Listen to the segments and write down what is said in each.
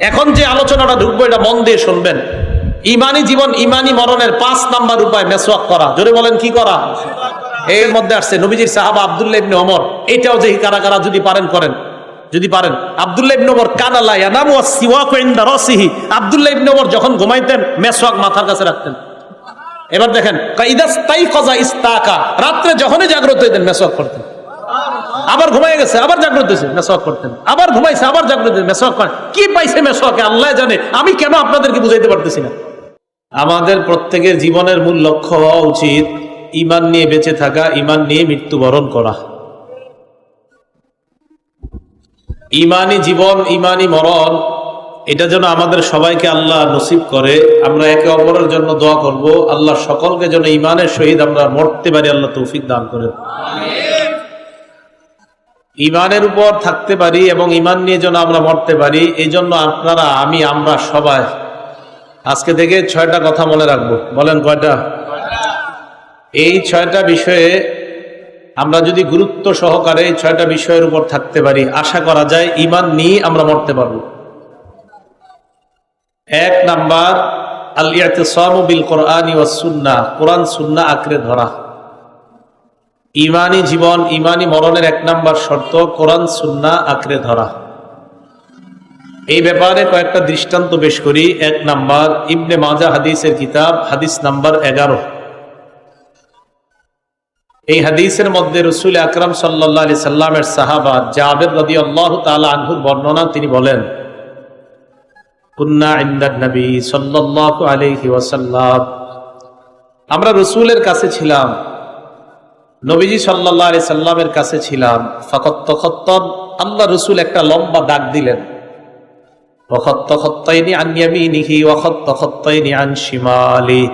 এখন যে আলোচনাটা ঢুকবো এটা মন দিয়ে শুনবেন। ইমানি জীবন ইমানি মরণের ৫ নাম্বার উপায় মেসওয়াক করা। জোরে বলেন কি করা? এর মধ্যে আসছে নবীজির সাহাবা আব্দুল্লাহ ইবনে ওমর, এটাও যে কারা কারা যদি পারেন করেন, যদি পারেন। আব্দুল্লাহ ইবনে ওমর কানালা ইয়ানামু ওয়াসিওয়াকু ইনদা রাসিহি, আব্দুল্লাহ ইবনে ওমর যখন ঘুমাইতেন মেসওয়াক মাথার কাছে রাখতেন। এবার দেখেন কাইদাস্তাইকাযা ইস্তাকা, রাতে যখনই জাগ্রত হইতেন মেসওয়াক করতেন। আবার ঘুমাই গেছে আবার জাগ্রত হয়েছে মেসওয়াক করতেন, আবার ঘুমাইছে আবার জাগ্রত হয়েছে মেসওয়াক করেন। কি পাইছে মেসওয়াকে আল্লাহ জানে, আমি কেন আপনাদেরকে বুঝাইতে পারতেছি না। আমাদের প্রত্যেকের জীবনের মূল লক্ষ্য হওয়া উচিত ঈমান নিয়ে বেঁচে থাকা, ঈমান নিয়ে মৃত্যুবরণ করা। ঈমানি জীবন ঈমানি মরণ, এটা যেন আমাদের সবাইকে আল্লাহ নসিব করে। আমরা একে অপরের জন্য দোয়া করব, আল্লাহ সকলকে যেন ঈমানের সহিত আমরা মরতে পারি, আল্লাহ তৌফিক দান করেন। ঈমানের উপর থাকতে পারি এবং ঈমান নিয়ে যেন আমরা মরতে পারি, এই জন্য আপনারা আমরা সবাই আজকে থেকে 6টা কথা মনে রাখবো। বলেন কয়টা? এই 6টা বিষয়ে আমরা যদি গুরুত্ব সহকারে এই 6টা বিষয়ের উপর থাকতে পারি, আশা করা যায় ঈমান নিয়ে আমরা মরতে পারবো। 1 নাম্বার আল ইতিসামু বিল কোরআনি ওয়াস সুন্নাহ, কোরআন সুন্নাহ আঁকড়ে ধরা। ঈমানি জীবন ঈমানি মরণের 1 নাম্বার শর্ত কোরআন সুন্নাহ আঁকড়ে ধরা। এই ব্যাপারে কয়েকটা দৃষ্টান্ত পেশ করি। 1 নাম্বার ইবনে মাজাহ হাদিসের কিতাব, হাদিস নাম্বার 11। এই হাদিসের মধ্যে রাসূল আকরাম সাল্লাল্লাহু আলাইহি সাল্লামের সাহাবা জাবের রাদিয়াল্লাহু তাআলা আনহুর বর্ণনা, তিনি বলেন কুন্না ইনদান নবী সাল্লাল্লাহু আলাইহি ওয়াসাল্লাম, আমরা রাসূলের কাছে ছিলাম, নবীজি সাল্লাল্লাহু আলাইহি সাল্লামের কাছে ছিলাম। ফাকাত খাত্তান, আল্লাহ রাসূল একটা লম্বা দাগ দিলেন। ওয়া খাত্ত খাত্তাইনি আন ইয়ামিনিহি ওয়া খাত্ত খাত্তাইনি আন শিমালি,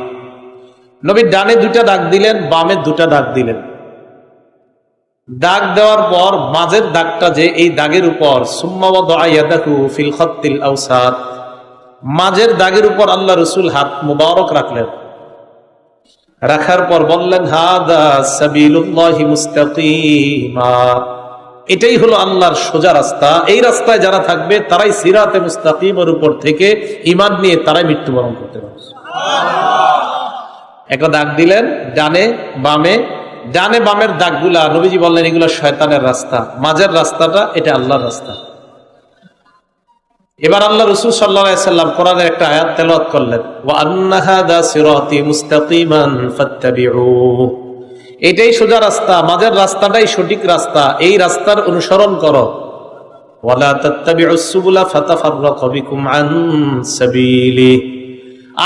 নবী ডানে 2টা দাগ দিলেন, বামে 2টা দাগ দিলেন। দাগ দেওয়ার পর মাঝের দাগটা যে, এই দাগের উপর সুম্মা ওয়াদাআ ইয়াদাহু ফিল খাত্তিল আওসাত, মাঝের দাগের উপর আল্লাহ রাসূল হাত মুবারক রাখলেন। রাখার পর বললেন হাদা সাবিলুল্লাহি মুস্তাকিমা, এটাই হলো আল্লাহর সোজা রাস্তা। এই রাস্তায় যারা থাকবে তারাই সিরাতে মুস্তাকিমের উপর থেকে ঈমান নিয়ে তারাই মৃত্যুবরণ করতে পারবে। একটা দাগ দিলেন ডানে বামে, ডানে বামের দাগগুলা নবীজি বললেন এগুলো শয়তানের রাস্তা, মাঝের রাস্তাটা এটা আল্লাহর রাস্তা। এবার আল্লাহ রাসূল সাল্লাল্লাহু আলাইহি সাল্লাম কোরআনের একটা আয়াত তেলাওয়াত করলেন, ওয়া আন্না হাদা সিরাতি মুস্তাকিমান ফাত্তাবিউহু, এটাই সোজা রাস্তা, মাঝের রাস্তাটাই সঠিক রাস্তা, এই রাস্তার অনুসরণ করো। ওয়ালা তাত্তাবিউস সুবুলা ফাতাফাররাকু বিকুম আন সাবিলি,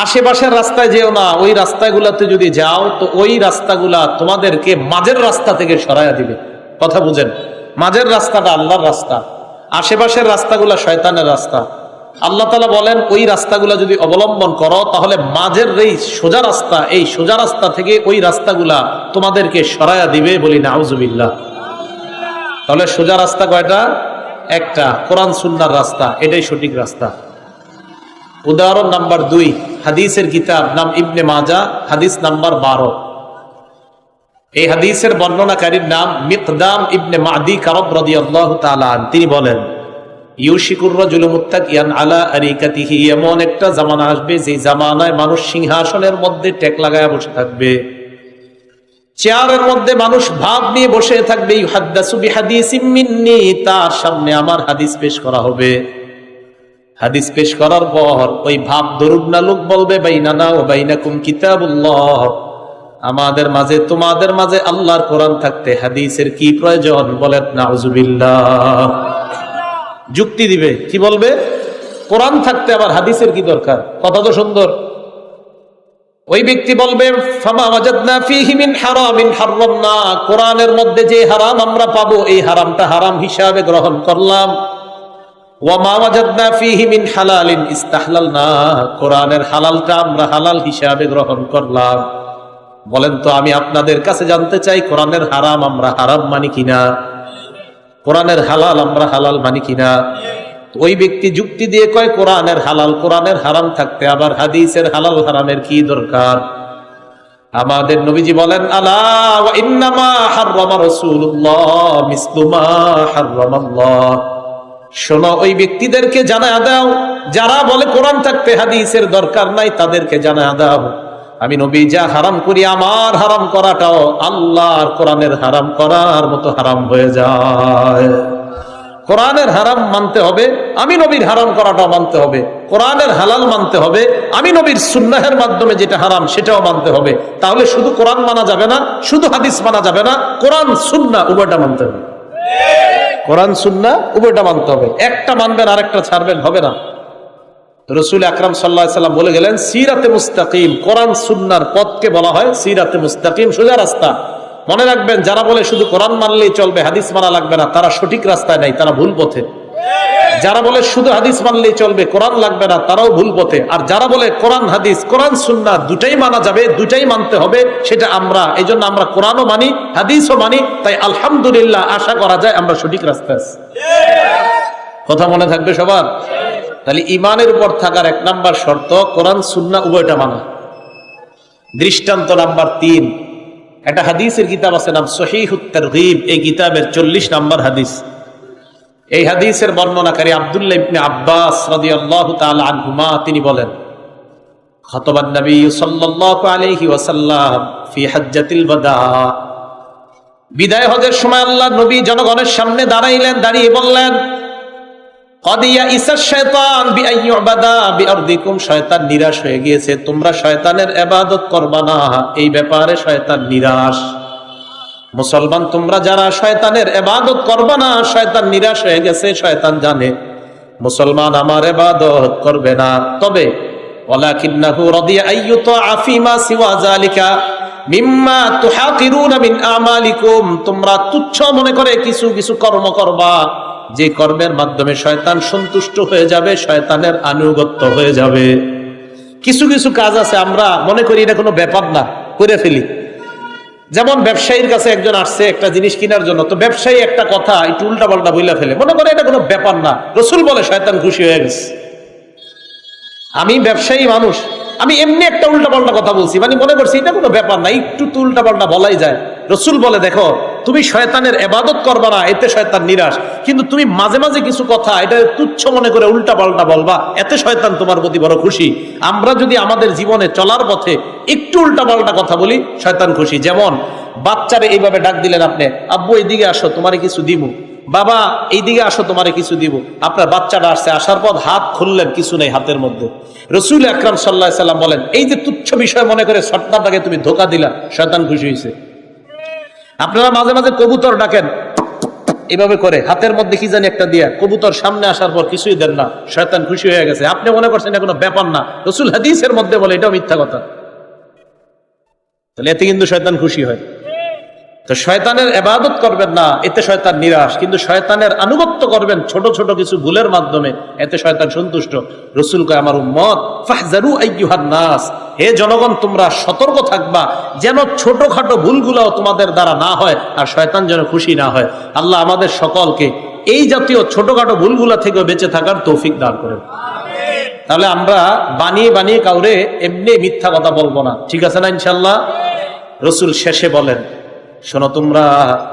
আশেপাশের রাস্তায় যেও না, ওই রাস্তাগুলোতে যদি যাও তো ওই রাস্তাগুলা তোমাদেরকে মাঝের রাস্তা থেকে সরাইয়া দিবে। কথা বুঝেন, মাঝের রাস্তাটা আল্লাহর রাস্তা, আশেপাশের রাস্তাগুলা শয়তানের রাস্তা। আল্লাহ তাআলা বলেন ওই রাস্তাগুলা যদি অবলম্বন করো তাহলে মাঝের এই সোজা রাস্তা, এই সোজা রাস্তা থেকে ওই রাস্তাগুলা তোমাদেরকে সরাইয়া দিবে। বলি নাউজুবিল্লাহ। তাহলে সোজা রাস্তা কয়টা? একটা, কোরআন সুন্নাহর রাস্তা, এটাই সঠিক রাস্তা। উদাহরণ নাম্বার 2, হাদিসের কিতাব নাম ইবনে মাজাহ, হাদিস নাম্বার 12। এই হাদিসের বর্ণনাকারীর নাম মিকদাম ইবনে মাদি কারব রাদিয়াল্লাহু তাআলা আন, তিনি বলেন ইউশিকুর রাজুলু মুত্তাকিয়ান আলা আরিকাতিহি, এমন একটা জামানা আসবে যে জামানায় মানুষ সিংহাসনের মধ্যে টেক লাগায়া বসে থাকবে, চেয়ারের মধ্যে মানুষ ভাব নিয়ে বসে থাকবে। ইউহাদ্দাসু বিহাদিসিম মিন্নি, তার সামনে আমার হাদিস পেশ করা হবে। হাদিস পেশ করার পর ওই ভাব দরুদ না লোক বলবে বাইনানা ওয়া বাইনাকুম কিতাবুল্লাহ, আমাদের মাঝে তোমাদের মাঝে আল্লাহর কোরআন থাকতে হাদিসের কি প্রয়োজন? বলেন নাউজুবিল্লাহ। যুক্তি দিবে, কি বলবে? কোরআন থাকতে আবার হাদিসের কি দরকার? কথা তো সুন্দর। ওই ব্যক্তি বলবে ফামা ওয়াজাদনা ফীহি মিন হারামিন হারামনা, কোরআনের মধ্যে যে হারাম আমরা পাবো এই হারামটা হারাম হিসাবে গ্রহণ করলাম। ওয়া মা ওয়াজাদনা ফীহি মিন হালালিন ইস্তাহলালনা, কোরআনের হালালটা আমরা হালাল হিসাবে গ্রহণ করলাম। বলেন তো, আমি আপনাদের কাছে জানতে চাই কোরআনের হারাম আমরা হারাম মানি কিনা, কোরআনের হালাল আমরা হালাল মানি কিনা? ওই ব্যক্তি যুক্তি দিয়ে কয় কোরআনের হালাল কোরআনের হারাম থাকতে আবার হাদিসের হালাল হারামের কি দরকার? আমাদের নবীজি বলেন আলা ওয়া ইন্নামা হাররামা রাসূলুল্লাহ মিসলু মা হাররামাল্লাহ, শোনো, ওই ব্যক্তিদেরকে জানায়া দাও যারা বলে কোরআন থাকতে হাদিসের দরকার নাই, তাদেরকে জানায়া দাও আমি নবী যা হারাম করি আমার হারাম করাটাও আল্লাহর কোরআনের হারাম করার মতো হারাম হয়ে যায়। কোরআনের হারাম মানতে হবে, আমি নবীর হারাম করাটাও মানতে হবে। কোরআনের হালাল মানতে হবে, আমি নবীর সুন্নাহের মাধ্যমে যেটা হারাম সেটাও মানতে হবে। তাহলে শুধু কোরআন মানা যাবে না, শুধু হাদিস মানা যাবে না, কোরআন সুন্নাহ উভয়টা মানতে হবে। কোরআন সুন্নাহ উভয়টা মানতে হবে, একটা মানবেন আরেকটা ছাড়বেন হবে না। রাসূল আকরাম সাল্লাল্লাহু আলাইহি সাল্লাম বলে গেলেন সিরাতে মুস্তাকিম, কোরআন সুন্নাহর পথকে বলা হয় সিরাতে মুস্তাকিম, সোজা রাস্তা। মনে রাখবেন, যারা বলে শুধু কোরআন মানলেই চলবে হাদিস মানা লাগবে না, তারা সঠিক রাস্তায় নাই, তারা ভুল পথে। যারা বলে শুধু হাদিস মানলেই চলবে কোরআন লাগবে না, তারাও ভুল পথে। আর যারা বলে কোরআন হাদিস, কোরআন সুন্নাহ দুটাই মানা যাবে, দুটাই মানতে হবে, সেটা আমরা। এই জন্য আমরা কোরআনও মানি হাদিসও মানি। তাই আলহামদুলিল্লাহ আশা করা যায় আমরা সঠিক রাস্তায় আছি। কথা মনে থাকবে সবার? তাহলে ইমানের উপর থাকার এক নাম্বার শর্ত কোরআন সুন্নাহ উভয়টা মানা। দৃষ্টান্ত নাম্বার 3, একটা হাদিসের কিতাব আছে নাম সহিহুত তারগীব, এই কিতাবের 40 নম্বর হাদিস। এই হাদিসের বর্ণনাকারী আব্দুল্লাহ ইবনে আব্বাস রাদিয়াল্লাহু তাআলা আনহুমা, তিনি বলেন খাতাবান নবী সাল্লাল্লাহু আলাইহি ওয়াসাল্লাম ফি হাজ্জাতিল ওয়াদা, বিদায় হজের সময় আল্লাহ নবী জনগণের সামনে দাঁড়াইলেন, দাঁড়িয়ে বললেন ক্বাদ ইয়াইসা শাইতান বিআইয়ুবাদা বিআরদিকুম, শয়তান নিরাশ হয়ে গিয়েছে, তোমরা শয়তানের ইবাদত করবা না, এই ব্যাপারে শয়তান নিরাশ। মুসলমান তোমরা যারা শয়তানের ইবাদত করবা না, শয়তান নিরাশ হয়ে গেছে, শয়তান জানে মুসলমান আমার ইবাদত করবে না। তবে ওয়ালাকিন্নাহু রাদিয়া আইয়ুতা আফিমা সিওয়া যালিকা মিম্মা তুহাকিরুনা মিন আমালিকুম, তোমরা তুচ্ছ মনে করে কিছু কিছু কর্ম করবা, যে কর্মের মাধ্যমে শয়তান সন্তুষ্ট হয়ে যাবে, শয়তানের আনুগত্য হয়ে যাবে। কিছু কিছু কাজ আছে আমরা মনে করি এটা কোনো ব্যাপার না, করে ফেলি। যেমন ব্যবসায়ীর কাছে একজন আসছে একটা জিনিস কেনার জন্য, তো ব্যবসায়ী একটা কথা একটু উল্টা পাল্টা বইলা ফেলে, মনে করে এটা কোনো ব্যাপার না। রাসূল বলে শয়তান খুশি হয়ে গেছে। আমি ব্যবসায়ী মানুষ, আমি এমনি একটা উল্টা পাল্টা কথা বলছি, মানে মনে করছি এটা কোনো ব্যাপার না, একটু তো উল্টা পাল্টা বলাই যায়। রাসূল বলে দেখো, তুমি শয়তানের ইবাদত করবা না, এতে শয়তান নিরাশ, কিন্তু তুমি মাঝে মাঝে কিছু কথা এটা তুচ্ছ মনে করে উল্টা পাল্টা বলবা, এতে শয়তান তোমার প্রতি বড় খুশি। আমরা যদি আমাদের জীবনে চলার পথে একটু উল্টা পাল্টা কথা বলি, শয়তান খুশি। যেমন বাচ্চারে এইভাবে ডাক দিলেন আপনি, আব্বু এইদিকে আসো তোমারে কিছু দিব, বাবা এইদিকে আসো তোমারে কিছু দিব। আপনার বাচ্চাটা আসছে, আসার পর হাত খুললেন, কিছু নেই হাতের মধ্যে। রাসূল আকরাম সাল্লাল্লাহু আলাইহি সাল্লাম বলেন এই যে তুচ্ছ বিষয় মনে করে সন্তানটাকে তুমি ধোঁকা দিলা, শয়তান খুশি হয়েছে। আপনারা মাঝে মাঝে কবুতর ডাকেন এভাবে করে, হাতের মধ্যে কি জানি একটা দিয়া, কবুতর সামনে আসার পর কিছুই দেন না, শয়তান খুশি হয়ে গেছে। আপনি মনে করছেন এটা কোনো ব্যাপার না, রাসূল হাদিসের মধ্যে বলে এটাও মিথ্যা কথা। তাহলে এতে কিন্তু শয়তান খুশি হয়। তো শয়তানের ইবাদত করবেন না, এতে শয়তান নিরাশ, কিন্তু শয়তানের আনুগত্য করবেন ছোট ছোট কিছু ভুলের মাধ্যমে, এতে শয়তান সন্তুষ্ট। রাসূল কয় আমার উম্মত ফাহজারু আইয়ুহান নাস, হে জনগণ তোমরা সতর্ক থাকবা যেন ছোটখাটো ভুলগুলো তোমাদের দ্বারা না হয়, আর শয়তান যেন খুশি না হয়। আল্লাহ আমাদের সকলকে এই জাতীয় ছোটখাটো ভুলগুলা থেকে বেঁচে থাকার তৌফিক দান করেন। তাহলে আমরা বানিয়ে বানিয়ে কাউরে এমনি মিথ্যা কথা বলবো না, ঠিক আছে না ইনশাআল্লাহ? রাসূল শেষে বলেন শোনো তোমরা,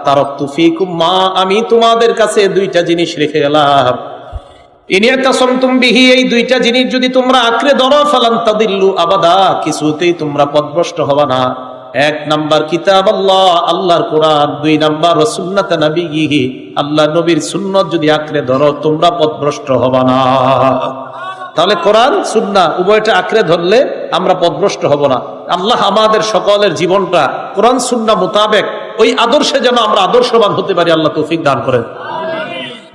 তারাকতু ফীকুম মা, আমি তোমাদের কাছে দুইটা জিনিস রেখে গেলাম, ইনিয়াতাসামতুম বিহি, এই দুইটা জিনিস যদি তোমরা আঁকড়ে ধরো ফালান তাদিল্লু আবাদা, কিছুতেই তোমরা পথভ্রষ্ট হবে না। এক নাম্বার কিতাব আল্লাহ, আল্লাহর কোরআন, দুই নাম্বার সুন্নাত নবীহি, আল্লাহ নবীর সুন্নাত যদি আঁকড়ে ধরো তোমরা পথভ্রষ্ট হবে না। তাহলে কোরআন সুন্নাহ উভয়টা আঁকড়ে ধরলে আমরা পথভ্রষ্ট হব না। আল্লাহ আমাদের সকলের জীবনটা কোরআন সুন্নাহ মোতাবেক ওই আদর্শে যেন আমরা আদর্শবান হতে পারি, আল্লাহ তৌফিক দান করেন।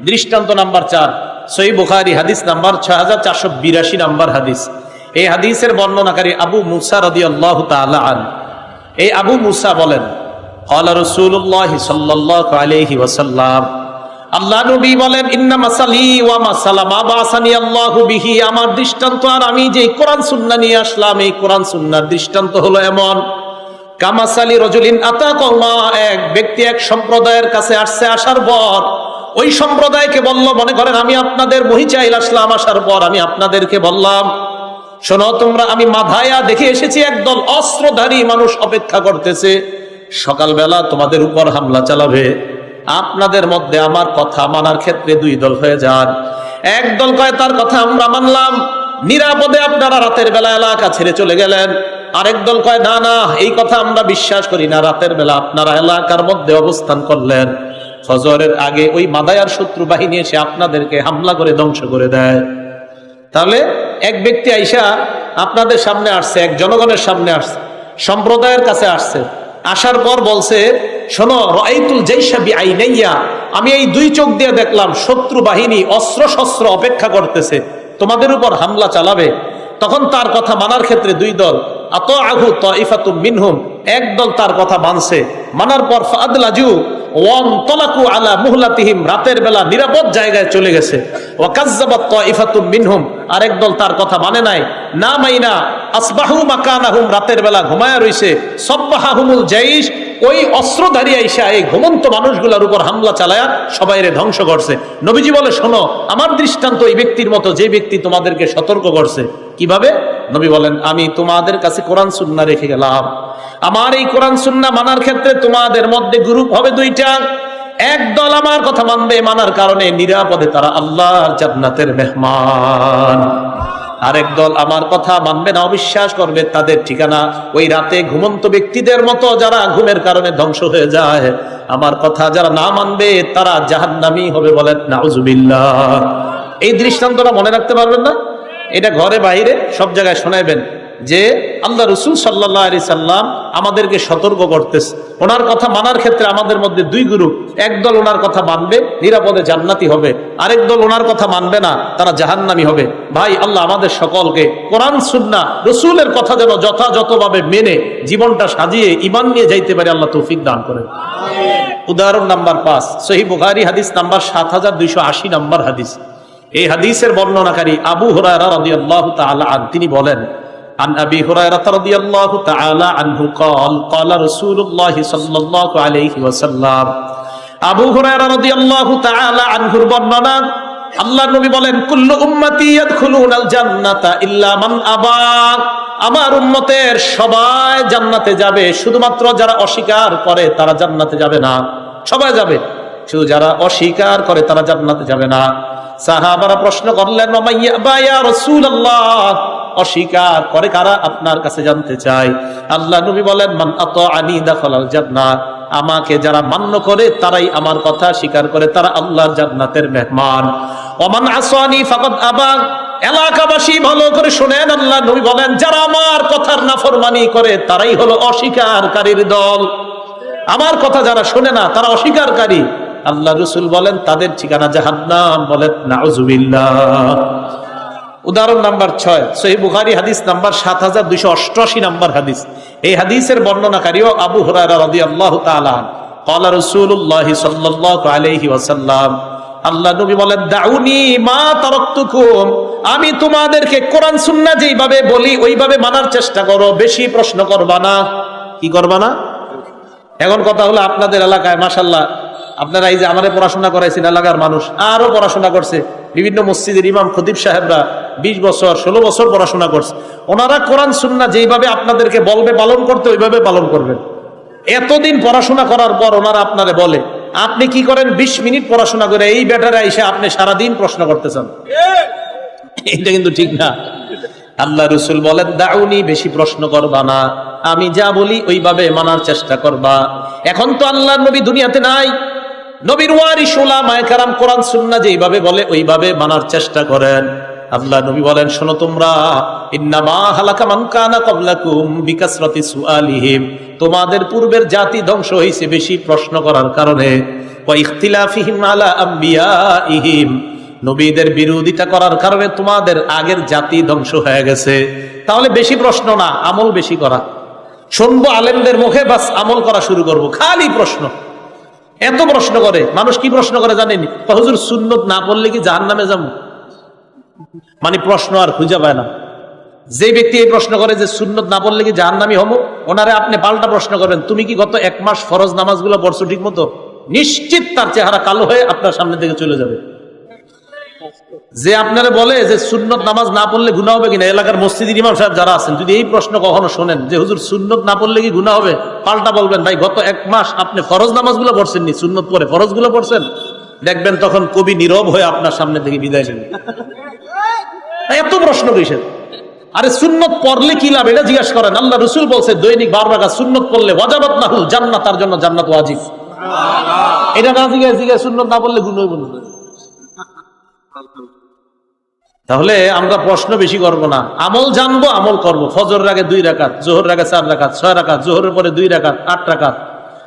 দৃষ্টান্ত নাম্বার 4, সহিহ বুখারী হাদিস নাম্বার 6482 নাম্বার হাদিস। এই হাদিসের বর্ণনাকারী আবু মুসা রাদিয়াল্লাহু তাআলা আনহু। এই আবু মুসা বলেন ক্বালা রাসূলুল্লাহ সাল্লাল্লাহু আলাইহি ওয়াসাল্লাম, আল্লাহ নবী বলেন ইন্না মাসালি ওয়া মাসালা মা বাসানি আল্লাহু বিহি, আমার দৃষ্টান্ত আর আমি যে কোরআন সুন্নাহ নিয়ে আসলাম, এই কোরআন সুন্নাহর দৃষ্টান্ত হলো এমন কামাসালি রাজুলিন আতা কওমা, এক ব্যক্তি এক সম্প্রদায়ের কাছে আসছে, আসার পর ওই সম্প্রদায়কে বলল, মনে করেন আমি আপনাদের মহিচাইল আসলাম, আসার পর আমি আপনাদেরকে বললাম শোনো তোমরা, আমি মাধায়া দেখে এসেছি একদল অস্ত্রধারী মানুষ অপেক্ষা করতেছে, সকালবেলা তোমাদের উপর হামলা চালাবে, আপনাদের মধ্যে আমার কথা মানার ক্ষেত্রে দুই দল হয়ে যান। এক দল কয় তার কথা আমরা মানলাম, নিরাপদে আপনারা রাতের বেলা এলাকা ছেড়ে চলে গেলেন। আরেক দল কয় না না, এই কথা আমরা বিশ্বাস করি না, রাতের বেলা আপনারা এলাকার মধ্যে অবস্থান করলেন, ফজরের আগে ওই মাদায়ার শত্রু বাহিনী এসে আপনাদেরকে হামলা করে ধ্বংস করে দেয়। তাহলে এক ব্যক্তি আইসা আপনাদের সামনে আসছে, এক জনগণের সামনে আসছে, সম্প্রদায়ের কাছে আসছে, আসার পর বলছে শোনো, রাআইতুল জাইশা বিআইনাইয়া, আমি এই দুই চোখ দিয়ে দেখলাম শত্রু বাহিনী অস্ত্র শস্ত্র অপেক্ষা করতেছে, তোমাদের উপর হামলা চালাবে। তখন তার কথা মানার ক্ষেত্রে দুই দল, আতাআহু তাইফাতুম মিনহুম, এক দল তার কথা মানছে, মানার পর ফাদলাজু ওয়ানতালাকু আলা মুহলাতিহিম, রাতের বেলা নিরাপদ জায়গায় চলে গেছে। ওয়া কাযযাবাত তাইফাতুম মিনহুম, আরেক দল তার কথা মানে নাই, না মাইনা আসবাহু মাকানাহুম, রাতের বেলা ঘুমায়া রইছে। সাব্বাহাহুমুল জাইশ, ওই অস্ত্রধারী আইসা এই ঘুমন্ত মানুষগুলোর উপর হামলা চালায়া সবাইরে ধ্বংস করছে। নবীজি বলে শোনো, আমার দৃষ্টান্ত এই ব্যক্তির মতো, যে ব্যক্তি তোমাদেরকে সতর্ক করছে। কিভাবে? নবী বলেন আমি তোমাদের কাছে কোরআন সুন্নাহ রেখে গেলাম, আমার এই কোরআন সুন্নাহ মানার ক্ষেত্রে তোমাদের মধ্যে গ্রুপ হবে দুইটা। এক দল আমার কথা মানবে, মানার কারণে নিরাপদে তারা আল্লাহর জান্নাতের মেহমান। আরেক দল আমার কথা মানবে না, অবিশ্বাস করবে, তাদের ঠিকানা ওই রাতে ঘুমন্ত ব্যক্তিদের মতো, যারা ঘুমের কারণে ধ্বংস হয়ে যায়। আমার কথা যারা না মানবে তারা জাহান্নামী হবে, বলেন নাউজুবিল্লাহ। এই দৃষ্টান্তটা মনে রাখতে পারবেন না? এটা ঘরে বাইরে সব জায়গায় শোনাইবেন যে আল্লাহ রসুল সাল্লাল্লাহু আলাইহি সাল্লাম আমাদেরকে সতর্ক করতেছে, ওনার কথা মানার ক্ষেত্রে আমাদের মধ্যে দুই গ্রুপ। একদল ওনার কথা মানবে, নিরাপদে জান্নাতি হবে, আরেক দল ওনার কথা মানবে না, তারা জাহান্নামী হবে। ভাই, আল্লাহ আমাদের সকলকে কোরআন সুন্নাহ রসুলের কথা যেন যথাযথভাবে মেনে জীবনটা সাজিয়ে ঈমান নিয়ে যাইতে পারে, আল্লাহ তৌফিক দান করেন। উদাহরণ নাম্বার 5, সহিহ বুখারী হাদিস নাম্বার 7280 নম্বর হাদিস। এই হাদিসের বর্ণনাকারী আবু হুরায়রা রাদিয়াল্লাহু তাআলা আনহু, তিনি বলেন عن أبي هريرة رضي الله تعالى عنه قال قال رسول الله صلى الله عليه وسلم, আবু হুরায়রা রাদিয়াল্লাহু তাআলা আনহুর বর্ণনা, আল্লাহর নবী বলেন কুল্লু উম্মতি ইয়াদখুলুনাল জান্নাতা ইল্লা মান আবা, আমার উম্মতের সবাই জান্নাতে যাবে, শুধুমাত্র যারা অস্বীকার করে তারা জান্নাতে যাবে না। সবাই যাবে, শুধু যারা অস্বীকার করে তারা জান্নাতে যাবে না। সাহাবারা প্রশ্ন করলেন ওয়া মাইয়াবা ইয়া রাসূলুল্লাহ, অস্বীকার করে কারা, আপনার কাছে জানতে চাই। আল্লাহ নবী বলেন মান আতাআনি দাখালাল জান্নাহ, আমাকে যারা মান্য করে তারাই আমার কথা স্বীকার করে, তারা আল্লাহর জান্নাতের মেহমান। ওয়া মান আসানি ফাকাদ আবা, এলাকাবাসী ভালো করে শুনেন, আল্লাহ নবী বলেন যারা আমার কথার নাফরমানি করে তারাই হলো অস্বীকারীর দল। আমার কথা যারা শুনে না তারা অস্বীকারী। আল্লাহ রাসূল বলেন তাদের ঠিকানা জাহান্নাম, বলেন নাউজুবিল্লাহ। উদাহরণ নাম্বার 6, সহিহ বুখারী হাদিস নাম্বার 7288 নম্বর হাদিস। এই হাদিসের বর্ণনাকারীও আবু হুরায়রা রাদিয়াল্লাহু তাআলা, ক্বালা রাসূলুল্লাহ সাল্লাল্লাহু আলাইহি ওয়াসাল্লাম, আল্লাহ নবী বলেন দাউনি মা তারাকতুকুম, আমি তোমাদেরকে কোরআন সুন্নাহ যেইভাবে বলি ওইভাবে মানার চেষ্টা করো, বেশি প্রশ্ন করবা না। কি করবা না? এখন কথা হলো আপনাদের এলাকায় মাশাআল্লাহ, আপনারা এই যে আমারে পড়াশোনা করাইছেন, এলাকার মানুষ আরো পড়াশোনা করছে, বিভিন্ন মসজিদের ইমাম খতিব সাহেবরা 20 বছর 16 বছর পড়াশোনা করছে, ওনারা কোরআন সুন্নাহ যেইভাবে আপনাদেরকে বলবে পালন করতে ওইভাবে পালন করবেন। এতদিন পড়াশোনা করার পর ওনারা আপনারে বলে, আপনি কি করেন 20 মিনিট পড়াশোনা করে এই ব্যাটারে এসে আপনি সারাদিন প্রশ্ন করতেছেন, এটা কিন্তু ঠিক না। আল্লাহ রাসূল বলেন দাউনি, বেশি প্রশ্ন করবা না, আমি যা বলি ওইভাবে মানার চেষ্টা করবা। এখন তো আল্লাহর নবী দুনিয়াতে নাই, নবীর ওয়ারিস উলামায়ে কেরাম কোরআন সুন্নাহ যেইভাবে বলে ওইভাবে মানার চেষ্টা করেন। আল্লাহ নবী বলেন শোনো তোমরা, ইন্নামা হালাকা মান কানা ক্বাবলাকুম বিকাসরাতি সুআলিহিম, তোমাদের পূর্বের জাতি ধ্বংস হইছে বেশি প্রশ্ন করার কারণে, ওয়া ইখতিলাফিহিম আলা আমবিয়াইহিম, নবীদের বিরোধিতা করার কারণে তোমাদের আগের জাতি ধ্বংস হয়ে গেছে। তাহলে বেশি প্রশ্ন না, আমল বেশি করা। শুনবো আলেমদের মুখে, বাস আমল করা শুরু করব, খালি প্রশ্ন। এত প্রশ্ন করে মানুষ, কি প্রশ্ন করে জানেনি? হুজুর সুন্নত না পড়লে কি জাহান্নামে যাবো? মানে প্রশ্ন আর খুঁজে পায় না। যে ব্যক্তি এই প্রশ্ন করে যে সুন্নত না পড়লে কি জাহান্নামী হবো, ওনারে আপনি পাল্টা প্রশ্ন করবেন, তুমি কি গত 1 মাস ফরজ নামাজগুলো পড়ছো ঠিক মতো? নিশ্চিত তার চেহারা কালো হয়ে আপনার সামনে থেকে চলে যাবে। যে আপনারা বলে যে সুন্নত নামাজ না পড়লে গুনাহ হবে কিনা, এলাকার মসজিদের ইমাম সাহেব যারা আছেন যদি এই প্রশ্ন কখনো শোনেন যে হুজুর সুন্নত না পড়লে কি গুনাহ হবে, পাল্টা বলবেন ভাই গত 1 মাস আপনি ফরজ নামাজগুলো পড়ছেন নি, সুন্নত পড়ে ফরজগুলো পড়ছেন। দেখবেন তখন কবি নীরব হয়ে আপনার সামনে থেকে বিদায় নেবেন। এত প্রশ্ন কিসের? আরে সুন্নত পড়লে কি লাভ এটা জিজ্ঞাসা করেন। আল্লাহ রাসূল বলছে দৈনিক 12 রাকাত সুন্নত পড়লে ওয়াজাবাত লাহুল জান্নাত, তার জন্য জান্নাত ওয়াজিব। এটা না জিজ্ঞাসা সুন্নত না পড়লে গুনাহ হবে না। তাহলে আমরা প্রশ্ন বেশি করব না, আমল জানবো, আমল করব। ফজরের আগে 2 রাকাত, যোহরের আগে 4 রাকাত, 6 রাকাত, যোহরের পরে 2 রাকাত 8 রাকাত,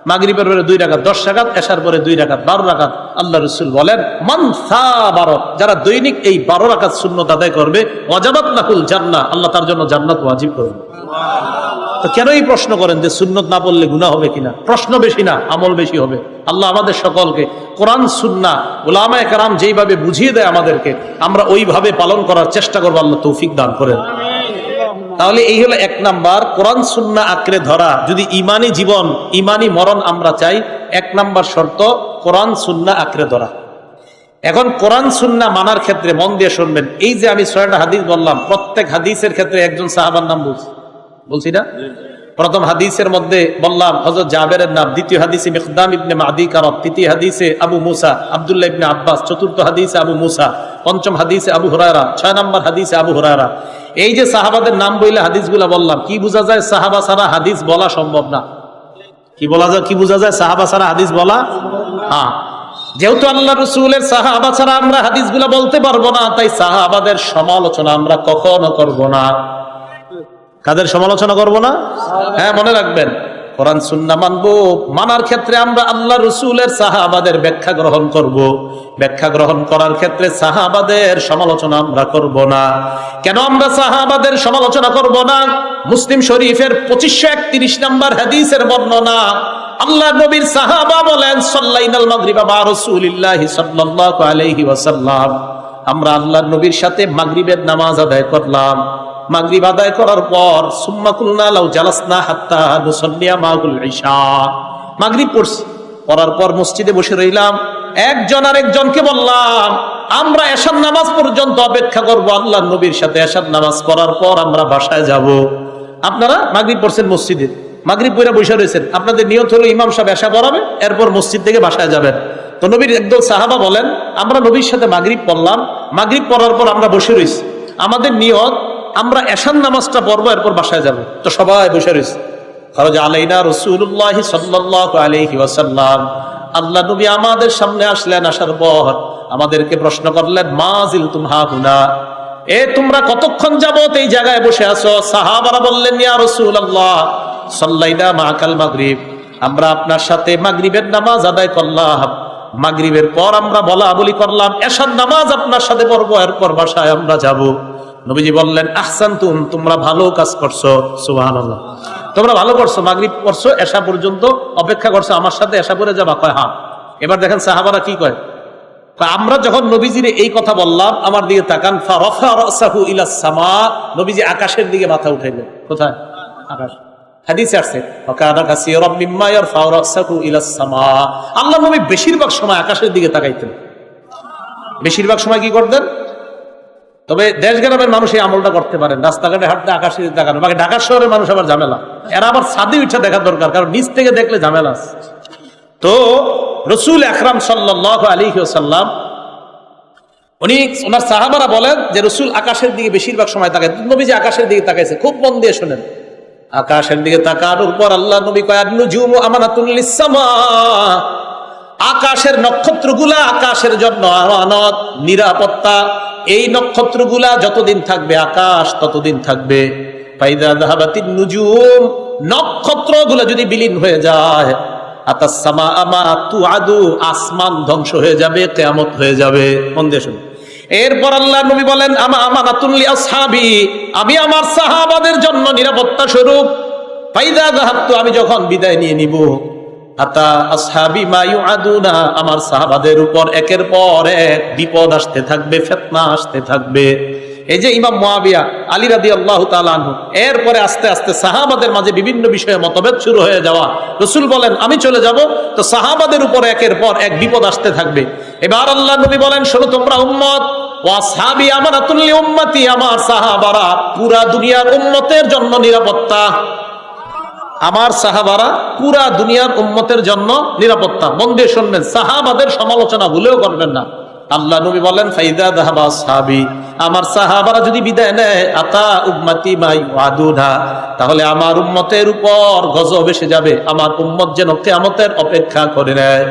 মাগরিবের পরে 2 রাকাত 10 রাকাত, এশার পরে 2 রাকাত 12 রাকাত। আল্লাহ রাসূল বলেন মান সাবারা, যারা দৈনিক এই 12 রাকাত সুন্নাত আদায় করবে ওয়াজাবাত লাহুল জান্নাহ, আল্লাহ তার জন্য জান্নাত ওয়াজিব করবে। তো কেন এই প্রশ্ন করেন যে সুন্নত না পড়লে গুনাহ হবে কিনা? প্রশ্ন বেশি না, আমল বেশি হবে। আল্লাহ আমাদের সকলকে কোরআন সুন্নাহ উলামায়ে কেরাম যেইভাবে বুঝিয়ে দেয় আমাদেরকে, আমরা ওইভাবে পালন করার চেষ্টা করব। আল্লাহ তৌফিক দান করেন। তাহলে এই হলো 1 নাম্বার, কোরআন সুন্নাহ আঁকড়ে ধরা। যদি ইমানি জীবন, ইমানি মরণ আমরা চাই, 1 নাম্বার শর্ত কোরআন সুন্নাহ আঁকড়ে ধরা। এখন কোরআন সুন্নাহ মানার ক্ষেত্রে মন দিয়ে শুনবেন, এই যে আমি 6টা হাদিস বললাম, প্রত্যেক হাদিসের ক্ষেত্রে একজন সাহাবার নাম বলছি না? প্রথম হাদিসের মধ্যে বললাম হযরত জাবেরের নাম, দ্বিতীয় হাদিসে মিকদাম ইবনে মাদি কারব, তৃতীয় হাদিসে আবু মুসা আব্দুল্লাহ ইবনে আব্বাস, চতুর্থ হাদিসে আবু মুসা, পঞ্চম হাদিসে আবু হুরায়রা, 6 নম্বর হাদিসে আবু হুরায়রা। এই যে সাহাবাদের নাম বইলে হাদিসগুলো বললাম, কি বোঝা যায়? সাহাবা ছাড়া হাদিস বলা সম্ভব না। কি বলা যায়? কি বোঝা যায়? সাহাবা ছাড়া হাদিস বলা। হ্যাঁ, যেহেতু আল্লাহ রাসূলের সাহাবা ছাড়া আমরা হাদিসগুলো বলতে পারবো না, তাই সাহাবাদের সমালোচনা আমরা কখনো করব না। কাদের সমালোচনা করব না? হ্যাঁ, মনে রাখবেন, কোরআন সুন্নাহ মানবো, মানার ক্ষেত্রে আমরা আল্লাহ রাসূলের সাহাবাদের ব্যাখ্যা গ্রহণ করব। ব্যাখ্যা গ্রহণ করার ক্ষেত্রে সাহাবাদের সমালোচনা আমরা করব না। কেন আমরা সাহাবাদের সমালোচনা করব না? মুসলিম শরীফের 2531 নম্বর হাদিসের বর্ণনা, আল্লাহ নবীর সাহাবা বলেন সাল্লাইনাল মাগরিবা মা রাসূলিল্লাহি সাল্লাল্লাহু আলাইহি ওয়াসাল্লাম, আমরা আল্লাহর নবীর সাথে মাগরিবের নামাজ আদায় করলাম। মাগরিব আদায় করার পর সুম্মা কুলনা লাউ জালাসনা হাত্তা নুসাল্লিয়া মাগুল ইশা, মাগরিব পড়ছি, পড়ার পর মসজিদে বসে রইলাম। একজন আরেকজনকে বললাম আমরা এশার নামাজ পর্যন্ত অপেক্ষা করব, আল্লাহর নবীর সাথে এশার নামাজ পড়ার পর আমরা বাসায় যাব। আপনারা মাগরিব পড়ছেন মসজিদে, মাগরিব পড়ে বসে রয়েছেন, আপনাদের নিয়ত হলো ইমাম সাহেব এশা পড়াবে, এরপর মসজিদ থেকে বাসায় যাবেন। তো নবীর একদল সাহাবা বলেন আমরা নবীর সাথে মাগরিব পড়লাম, মাগরিব পড়ার পর আমরা বসে রয়েছি, আমাদের নিয়ত আমরা এশার নামাজটা পড়বো, এরপর বাসায় যাব। তো সবাই বসে রয়েছে। খারাজা আলাইনা রাসূলুল্লাহ সাল্লাল্লাহু আলাইহি ওয়াসাল্লাম, আল্লাহ নবী আমাদের সামনে আসলেন। আসার পর আমাদেরকে প্রশ্ন করলেন মা জিলতুম হাহুনা, এ তোমরা কতক্ষণ যাবত এই জায়গায় বসে আছো? সাহাবারা বললেন ইয়া রাসূলুল্লাহ সাল্লাইনা মাকাল মাগরিব, আমরা আপনার সাথে মাগরিবের নামাজ আদায় করলাম, মাগরিবের পর আমরা বলা বলি করলাম, এশার নামাজ আপনার সাথে পড়বো, এরপর বাসায় আমরা যাব। নবীজি বললেন আহসানতুম, তোমরা ভালো কাজ করছো। সুবহানাল্লাহ, তোমরা ভালো করছো, মাগরিব পড়ছো, এশা পর্যন্ত অপেক্ষা করছো, আমার সাথে এশা পড়ে যাবা। কয় হ্যাঁ। এবার দেখেন সাহাবারা কি কয়, আমরা যখন নবীজির এই কথা বললাম, আমার দিকে তাকান, ফারাফা রাসাহু ইলাস সামা, নবীজি আকাশের দিকে মাথা উঠাইলেন। কোথায়? আকাশ। হাদিসে আসছে ওয়াকানা কাসীরাম মিম্মা ইয়ারফাউ রাসাহু ইলাস সামা, আল্লাহর নবী বেশিরভাগ সময় আকাশের দিকে তাকাইতেন। বেশিরভাগ সময় কি করতেন? তবে দেশ গ্রামের মানুষ এই আমলটা করতে পারেন, রাস্তাঘাটে হাঁটতে আকাশের দিকে তাকানো। বাকি ঢাকা শহরের মানুষ আবার ঝামেলা, এরা আবার ছাদে উঠে দেখা দরকার, কারণ নিচ থেকে দেখলে ঝামেলা আছে। তো রাসূল আকরাম সাল্লাল্লাহু আলাইহি ওয়াসাল্লাম ওনার সাহাবারা বলেন যে রাসূল আকাশের দিকে বেশিরভাগ সময় তাকায়। নবীজি আকাশের দিকে তাকাইছে, খুব মন দিয়ে শুনেন। আকাশের দিকে তাকানোর পর আল্লাহ নবী কয় আন-নুজুমু আমানাতুল লিস-সামা, আকাশের নক্ষত্রগুলা আকাশের জন্য আমানত, নিরাপত্তা। এই নক্ষত্রগুলা যতদিন থাকবে আকাশ ততদিন থাকবে। ফাইদা যাহাবাতিন নুজুম, নক্ষত্রগুলা যদি বিলীন হয়ে যায়, আতাস সামা আমা তুআদু, আসমান ধ্বংস হয়ে যাবে, কিয়ামত হয়ে যাবে। মন দিয়ে শুনুন। এরপর আল্লাহ নবী বলেন আমা আমানাতুল লি আসহাবি, আমি আমার সাহাবাদের জন্য নিরাপত্তা স্বরূপ। ফাইদা যাহাবতু, আমি যখন বিদায় নিয়ে নিব, আতা আসহাবি মা ইউআদুনা, আমার সাহাবাদের উপর একের পর এক বিপদ আসতে থাকবে, ফিতনা আসতে থাকবে। এই যে ইমাম মুয়াবিয়া আলী রাদিয়াল্লাহু তাআলা আনহু, এরপরে আস্তে আস্তে সাহাবাদের মাঝে বিভিন্ন বিষয়ে মতভেদ শুরু হয়ে যাওয়া। রাসূল বলেন আমি চলে যাব, তো সাহাবাদের উপর একের পর এক বিপদ আসতে থাকবে। এবার আল্লাহ নবী বলেন শোনো তোমরা উম্মত, ওয়া আসহাবি আমানাতুল লিউম্মতি, আমার সাহাবারা পুরা দুনিয়ার উম্মতের জন্য নিরাপত্তা। আমার সাহাবারা পুরা দুনিয়ার উম্মতের জন্য নিরাপত্তা। মন দিয়ে শুনবেন, সাহাবাদের সমালোচনা ভুলেও করবেন না। আল্লাহ নবী বলেন ফাইদা যাহাবা আসহাবি, আমার সাহাবারা যদি বিদায় নেয় আতা উম্মতি মা ইউআদুনা, তাহলে আমার উম্মতের উপর গজব এসে যাবে, আমার উম্মত যেন কিয়ামতের অপেক্ষা করে নেয়।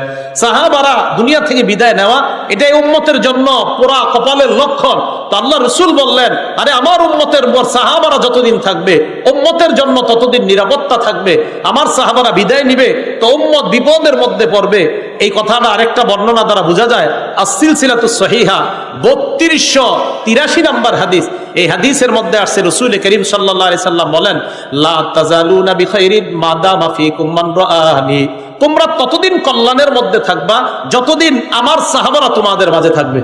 সাহাবারা দুনিয়া থেকে বিদায় নেওয়া এটাই উম্মতের জন্য পুরা কপালের লক্ষণ। তো আল্লাহ রাসূল বললেন, আরে আমার উম্মতের উপর সাহাবারা যতদিন থাকবে উম্মতের জন্য ততদিন নিরাপত্তা থাকবে। আমার সাহাবারা বিদায় নিবে তো উম্মত বিপদের মধ্যে পড়বে। এই কথাটা আরেকটা বর্ণনা দ্বারা বোঝা যায়। আস-সিলসিলাতুস সহিহা 3283 নম্বর হাদিস, এই হাদিসের মধ্যে আসছে রাসূল করিম সাল্লাল্লাহু আলাইহি সাল্লাম বলেন, লা তাজালুনা বিখাইরিন মা দামা ফীকুম মান রাআনি, তোমরা ততদিন কল্যাণের মধ্যে থাকবা যতদিন আমার সাহাবারা তোমাদের মাঝে থাকবে।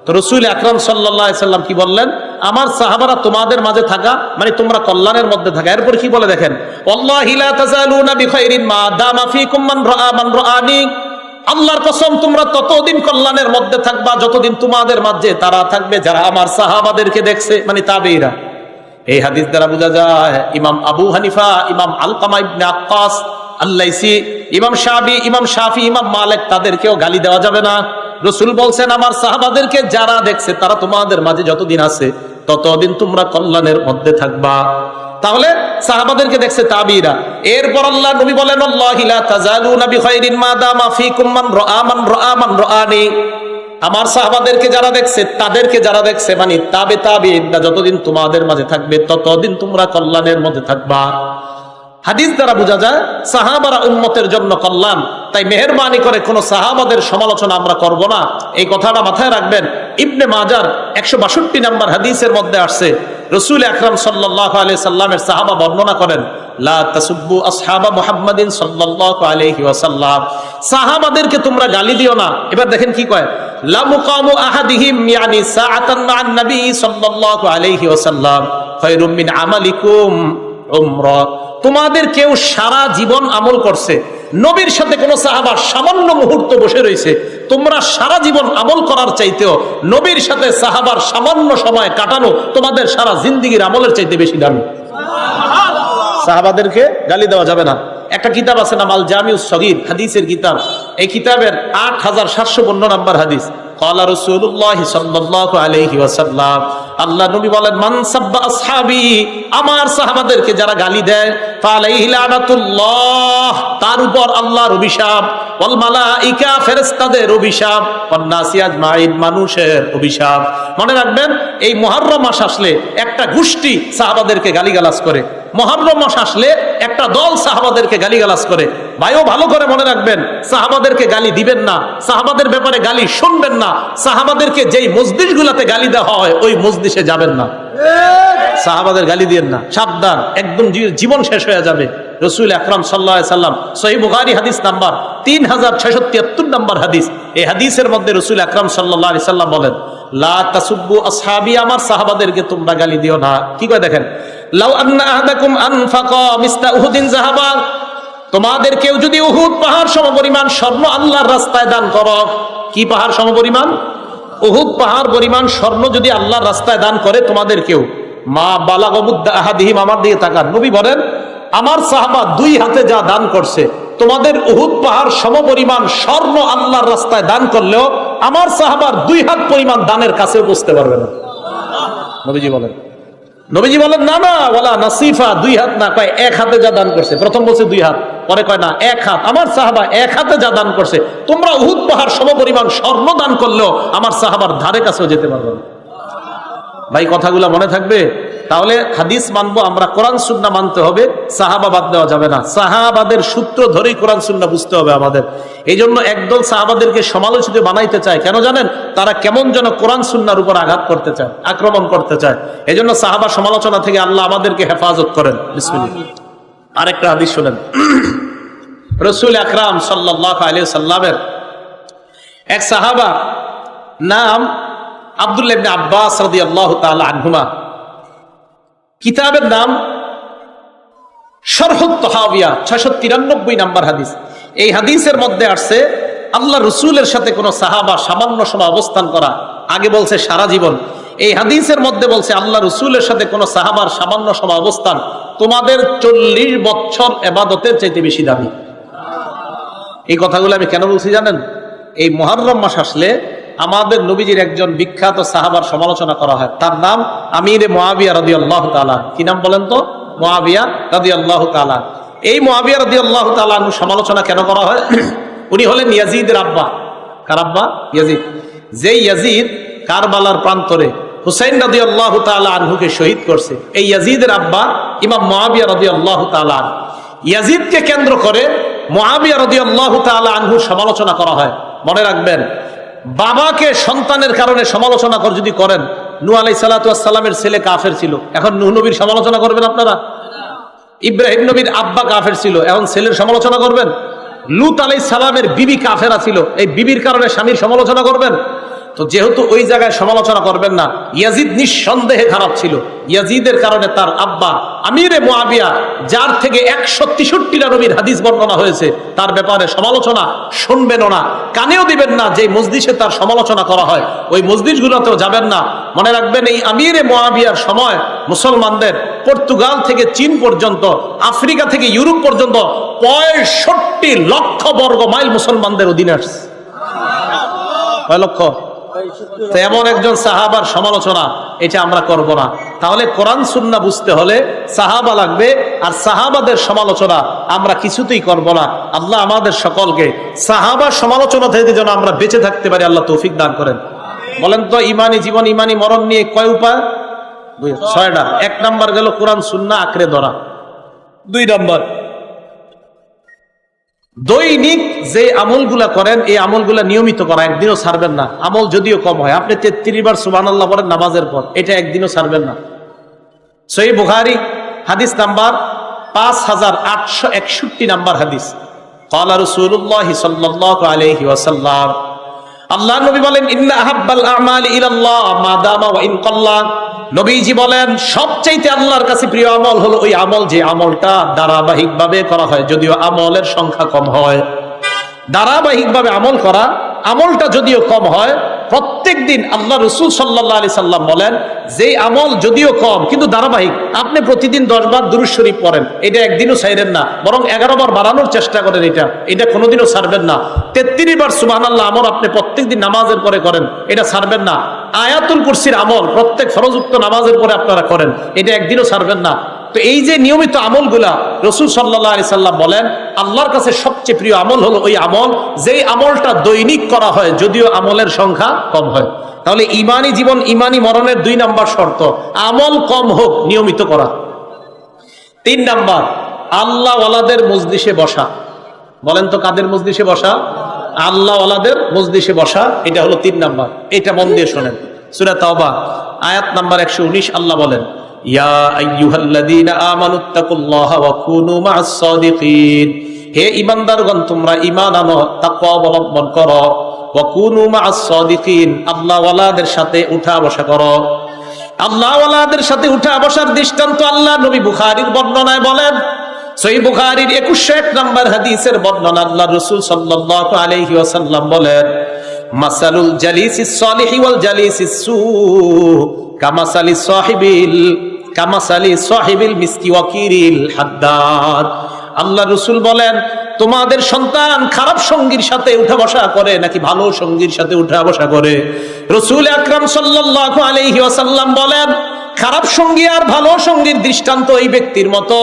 তো রাসূল আকরাম সাল্লাল্লাহু আলাইহি সাল্লাম কি বললেন? আমার সাহাবারা তোমাদের মাঝে থাকা মানে তোমরা কল্যাণের মধ্যে থাকা। এরপর কি বলে দেখেন, ওয়াল্লাহি লা তাজালুনা বিখাইরিন মা দামা ফীকুম মান রাআনি, আল্লাহর কসম তোমরা ততদিন কল্যাণের মধ্যে থাকবা যতদিন তোমাদের মাঝে তারা থাকবে যারা আমার সাহাবাদেরকে দেখছে, মানে তাবেঈরা। এই হাদিস দ্বারা বোঝা যায় ইমাম আবু হানিফা, ইমাম আলকামা ইবনে আক্কাস আল-লাইসি, ইমাম শাফি, ইমাম মালিক, তাদেরকেও গালি দেওয়া যাবে না। রাসূল বলছেন আমার সাহাবাদেরকে যারা দেখছে তারা তোমাদের মাঝে যতদিন আছে ততদিন তোমরা কল্যাণের মধ্যে থাকবা। তাহলে সাহাবাদেরকে দেখছে তাবিরা। এরপর আল্লাহ নবী বলেন, আল্লাহি লা তাজালুনা বিখাইরিন মা দামা ফীকুম মান রাআনি, আমার সাহাবাদেরকে যারা দেখছে তাদেরকে যারা দেখছে মানে তাবেঈনরা যতদিন তোমাদের মাঝে থাকবে ততদিন তোমরা কল্যাণের মধ্যে থাকবা। হাদিস দ্বারা বোঝা যায় সাহাবারা উম্মতের জন্য কল্যাণ। তাই মেহেরবানি করে কোন সাহাবাদের সমালোচনা আমরা করব না, এই কথাটা মাথায় রাখবেন। ইবনে মাজার 162 নম্বর হাদিসের মধ্যে আসছে, রাসূল আকরাম সাল্লাল্লাহু আলাইহি সাল্লামের সাহাবা বর্ণনা করেন, লা তাসুব্বু আসহাবা মুহাম্মাদিন সাল্লাল্লাহু আলাইহি ওয়াসাল্লাম, সাহাবাদেরকে তোমরা গালি দিও না। এবার দেখেন কি কয়, লা মুকামু আহাদিহিম ইয়ানি সাআতান মা'আন নবী সাল্লাল্লাহু আলাইহি ওয়াসাল্লাম খায়রুম মিন আমালিকুম উমরা, তোমাদের কেউ সারা জীবন আমল করছে, নবীর সাথে কোন সাহাবা সামান্য মুহূর্ত বসে রয়েছে, তোমরা সারা জীবন আমল করার চাইতেও নবীর সাথে সাহাবার সামান্য সময় কাটানো তোমাদের সারা জিন্দেগীর আমলের চাইতে বেশি দামি। সাহাবাদেরকে গালি দেওয়া যাবে না। একটা কিতাব আছে নাম আল জামিউস সগীর, হাদিসের কিতাব। এই কিতাবের 8752 নম্বর হাদিস, ক্বালা রাসূলুল্লাহ সাল্লাল্লাহু আলাইহি ওয়াসাল্লাম, আল্লাহ নবী বলেন, মান সাব্বা আসহাবি, আমার সাহাবাদেরকে যারা গালি দেয়, ফালাইহি লানাতুল্লাহ, তার উপর আল্লাহর অভিশাপ, ওয়াল মালাইকা, ফেরেশতাদের অভিশাপ, ওয়ান নাসি আজমাইন, মানুষের অভিশাপ। মনে রাখবেন, এই মুহররম মাস আসলে একটা গোষ্ঠী সাহাবাদেরকে গালিগালাজ করে, মুহররম মাস আসলে একটা দল সাহাবাদেরকে গালিগালাজ করে। ভাইও ভালো করে মনে রাখবেন, সাহাবাদেরকে গালি দিবেন না, সাহাবাদের ব্যাপারে গালি শুনবেন না, সাহাবাদেরকে যেই মজলিসগুলোতে গালি দেওয়া হয় ওই মজলিসে যাবেন না, সাহাবাদের গালি দিয়েন না, সাবধান, একদম জীবন শেষ হয়ে যাবে। রাসূল আকরাম সাল্লাল্লাহু আলাইহি সাল্লাম, সহিহ বুখারী হাদিস নাম্বার 3673 নম্বর হাদিস, এই হাদিসের মধ্যে রাসূল আকরাম সাল্লাল্লাহু আলাইহি সাল্লাম বলেন, লা তাসুব্বু আসহাবি, আমার সাহাবাদেরকে তোমরা গালি দিও না। কি কয় দেখেন, লাউ আন্না আহাদাকুম আনফাকা মিসলা উহুদিন যাহাবা, তোমাদের কেউ যদি উহুদ পাহাড় সমপরিমাণ স্বর্ণ আল্লাহর রাস্তায় দান করো, কি পাহাড় সমপরিমাণ? উহুদ পাহাড় পরিমাণ স্বর্ণ যদি আল্লাহর রাস্তায় দান করে তোমাদের কেউ, মা বালাগা মুদ্দা আহাদিহিম, আমার দিকে তাকান, নবী বলেন আমার সাহাবা 2 হাতে যা দান করছে, তোমাদের উহুদ পাহাড় সমপরিমাণ স্বর্ণ আল্লাহর রাস্তায় দান করলেও আমার সাহাবার 2 হাত পরিমাণ দানের কাছেও পৌঁছতে পারবে না। নবীজি বলেন না না, ওয়ালা নাসিফা, 2 হাত না, কয় 1 হাতে যা দান করছে। প্রথম বলছে 2 হাত, পরে কয় না 1 হাত, আমার সাহাবা 1 হাতে যা দান করছে, তোমরা উহুদ পাহাড় সমপরিমাণ স্বর্ণ দান করলেও আমার সাহাবার ধারে কাছেও যেতে পারবে না। ভাই কথাগুলো মনে থাকবে। তাহলে হাদিস মানবো আমরা, কোরআন সুন্নাহ মানতে হবে, সাহাবা বাদ দেওয়া যাবে না। সাহাবাদের সূত্র ধরেই কোরআন সুন্নাহ বুঝতে হবে আমাদের। এই জন্য একদল সাহাবাদেরকে সমালোচিত বানাইতে চায়, কেন জানেন? তারা কেমন যেন কোরআন সুন্নাহর উপর আঘাত করতে চায়, আক্রমণ করতে চায়। এই জন্য সাহাবা সমালোচনা থেকে আল্লাহ আমাদেরকে হেফাজত করেন। বিসমিল্লাহ। আরেকটা হাদিস শুনেন, রাসূল আকরাম সাল্লাল্লাহু আলাইহি সাল্লামের এক সাহাবা নাম আব্দুল্লাহ ইবনে আব্বাস রাদিয়াল্লাহু তাআলা আনহুমা, কিতাবের নাম শরহুত তাহাবিয়া, 693 নম্বর হাদিস। এই হাদিসের মধ্যে আসছে আল্লাহ রসুলের সাথে কোন সাহাবা সামান্য সময় অবস্থান করা, আগে বলছে সারা জীবন, এই হাদিসের মধ্যে বলছে আল্লাহ রসুলের সাথে কোন সাহাবার সামান্য সময় অবস্থান তোমাদের 40 বছর ইবাদতের চাইতে বেশি দামি। এই কথাগুলো আমি কেন বলছি জানেন? এই মুহররম মাস আসলে আমাদের নবীজির একজন বিখ্যাত সাহাবার সমালোচনা করা হয়, তার নাম আমিরে মুআবিয়া রাদিয়াল্লাহু তাআলা। কি নাম বলেন তো? মুআবিয়া রাদিয়াল্লাহু তাআলা। এই মুআবিয়া রাদিয়াল্লাহু তাআলা সমালোচনা কেন করা হয়? উনি হলেন ইয়াজিদের আব্বা। কার আব্বা? ইয়াজিদ। যে ইয়াজিদ কারবালার প্রান্তরে হুসাইন রাদিয়াল্লাহু তাআলা আনহুকে শহীদ করছে, এই ইয়াজিদের আব্বা ইমাম মুআবিয়া রাদিয়াল্লাহু তাআলা। ইয়াজিদকে কেন্দ্র করে মুআবিয়া রাদিয়াল্লাহু তাআলা আনহুর সমালোচনা করা হয়। মনে রাখবেন, বাবাকে সন্তানের কারণে সমালোচনা যদি করেন, নূহ আলাইহিস সালাতু ওয়াস সালামের ছেলে কাফের ছিল, এখন নূহ নবীর সমালোচনা করবেন আপনারা? ইব্রাহিম নবীর আব্বা কাফের ছিল, এখন ছেলের সমালোচনা করবেন? লূত আলাইহিস সালামের বিবি কাফেরা ছিল, এই বিবির কারণে স্বামীর সমালোচনা করবেন? তো যেহেতু ওই জায়গায় সমালোচনা করবেন না, ইয়াজিদ নিঃসন্দেহে খারাপ ছিল, ইয়াজিদের কারণে তার আব্বা আমিরে মুআবিয়া, যার থেকে 163টা নবীর হাদিস বর্ণনা হয়েছে, তার ব্যাপারে সমালোচনা শুনবেনও না, কানেও দিবেন না। যে মজলিসে তার সমালোচনা করা হয় ওই মজলিসগুলোতেও যাবেন না। মনে রাখবেন, এই আমিরে মুআবিয়ার সময় মুসলমানদের পর্তুগাল থেকে চীন পর্যন্ত, আফ্রিকা থেকে ইউরোপ পর্যন্ত 65 লক্ষ বর্গ মাইল মুসলমানদের অধীনে আসছে। কয় লক্ষ? তো এমন একজন সাহাবার সমালোচনা এটা আমরা করব না। তাহলে কোরআন সুন্নাহ বুঝতে হলে সাহাবা লাগবে, আর সাহাবাদের সমালোচনা আমরা কিছুতেই করব না। আল্লাহ আমাদের সকলকে সাহাবার সমালোচনা থেকে যেন আমরা বেঁচে থাকতে পারি, আল্লাহ তৌফিক দান করেন। বলেন তো, ইমানি জীবন ইমানি মরণ নিয়ে কয় উপায়? 6টা। 1 নাম্বার গেল কোরআন সুন্নাহ আঁকড়ে ধরা। 2 নাম্বার, দৈনিক যে আমলগুলা করেন এই আমলগুলা নিয়মিত করা, একদিনও ছাড়বেন না। আমল যদিও কম হয়, আপনি 33 বার সুবহানাল্লাহ পড়েন নামাজের পর, এটা একদিনও ছাড়বেন না। সহিহ বুখারী হাদিস নাম্বার 5861 নাম্বার হাদিস। ক্বালা রাসূলুল্লাহ সাল্লাল্লাহু আলাইহি ওয়াসাল্লাম, আল্লাহর নবী বলেন, ইন্না আহাব্বাল আমালি ইলাল্লাহ মা দামা ওয়া ইন কাল্লা। নবীজি বলেন, সবচাইতে আল্লাহর কাছে প্রিয় আমল হলো ওই আমল যে আমলটা ধারাবাহিকভাবে করা হয়, যদিও আমলের সংখ্যা কম হয়। ধারাবাহিকভাবে আমল করা, আমলটা যদিও কম হয়, প্রত্যেকদিন আল্লাহ রাসূল সাল্লাল্লাহু আলাইহি সাল্লাম বলেন, যে আমল যদিও কম কিন্তু ধারাবাহিক, আপনি প্রতিদিন 10 বার দুরূদ শরীফ পড়েন, এটা একদিনও ছাড়বেন না, বরং 11 বার বাড়ানোর চেষ্টা করেন, এটা কোনোদিনও ছাড়বেন না। 33 বার সুবহানাল্লাহ আমল আপনি প্রত্যেকদিন নামাজের পরে করেন, এটা ছাড়বেন না। আয়াতুল কুরসির আমল প্রত্যেক ফরজউক্ত নামাজের পরে আপনারা করেন, এটা একদিনও ছাড়বেন না। তো এই যে নিয়মিত আমলগুলা, রাসূল সাল্লাল্লাহু আলাইহি সাল্লাম বলেন, আল্লাহর কাছে সবচেয়ে প্রিয় আমল হলো ওই আমল যেই আমলটা দৈনিক করা হয়, যদিও আমলের সংখ্যা কম হয়। তাহলে ইমানি জীবন ইমানি মরণের 2 নাম্বার শর্ত, আমল কম হোক, নিয়মিত করা। 3 নাম্বার, আল্লাহ ওয়ালাদের মজলিসে বসা। বলেন তো, কাদের মজলিসে বসা? আল্লাহ ওয়ালাদের মজলিসে বসা, এটা হলো 3 নাম্বার। এটা মন দিয়ে শোনেন, সূরা তাওবা আয়াত নাম্বার 119 আল্লাহ বলেন, ইয়া আইয়ুহাল্লাযীনা আমানুত্তাকুল্লাহা ওয়া কুনু মা'আস সাদিকিন। হে ঈমানদারগণ, তোমরা ঈমান আনো, তাকওয়া অবলম্বন করো, ওয়া কুনু মা'আস সাদিকিন, আল্লাহ ওয়ালাদের সাথে উঠা বসা করো। আল্লাহ ওয়ালাদের সাথে উঠা বসার দৃষ্টান্ত আল্লাহ নবী বুখারীর বর্ণনায় বলেন। সহিহ বুখারীর 2101 নম্বর হাদিসের বর্ণনা, আল্লাহ রাসূল সাল্লাল্লাহু আলাইহি ওয়াসাল্লাম বলেন, মাসালুল জালিসিস সালিহি ওয়াল জালিসিস সু কামাসালি সাহিবিল মিসকি ওয়াকিরিল হাদ্দাদ। আল্লাহ রাসূল বলেন, তোমাদের সন্তান খারাপ সঙ্গীর সাথে উঠা বসা করে নাকি ভালো সঙ্গীর সাথে উঠা বসা করে? রাসূল আকরাম সাল্লাল্লাহু আলাইহি ওয়াসাল্লাম বলেন, খারাপ সঙ্গী আর ভালো সঙ্গীর দৃষ্টান্ত এই ব্যক্তির মতো,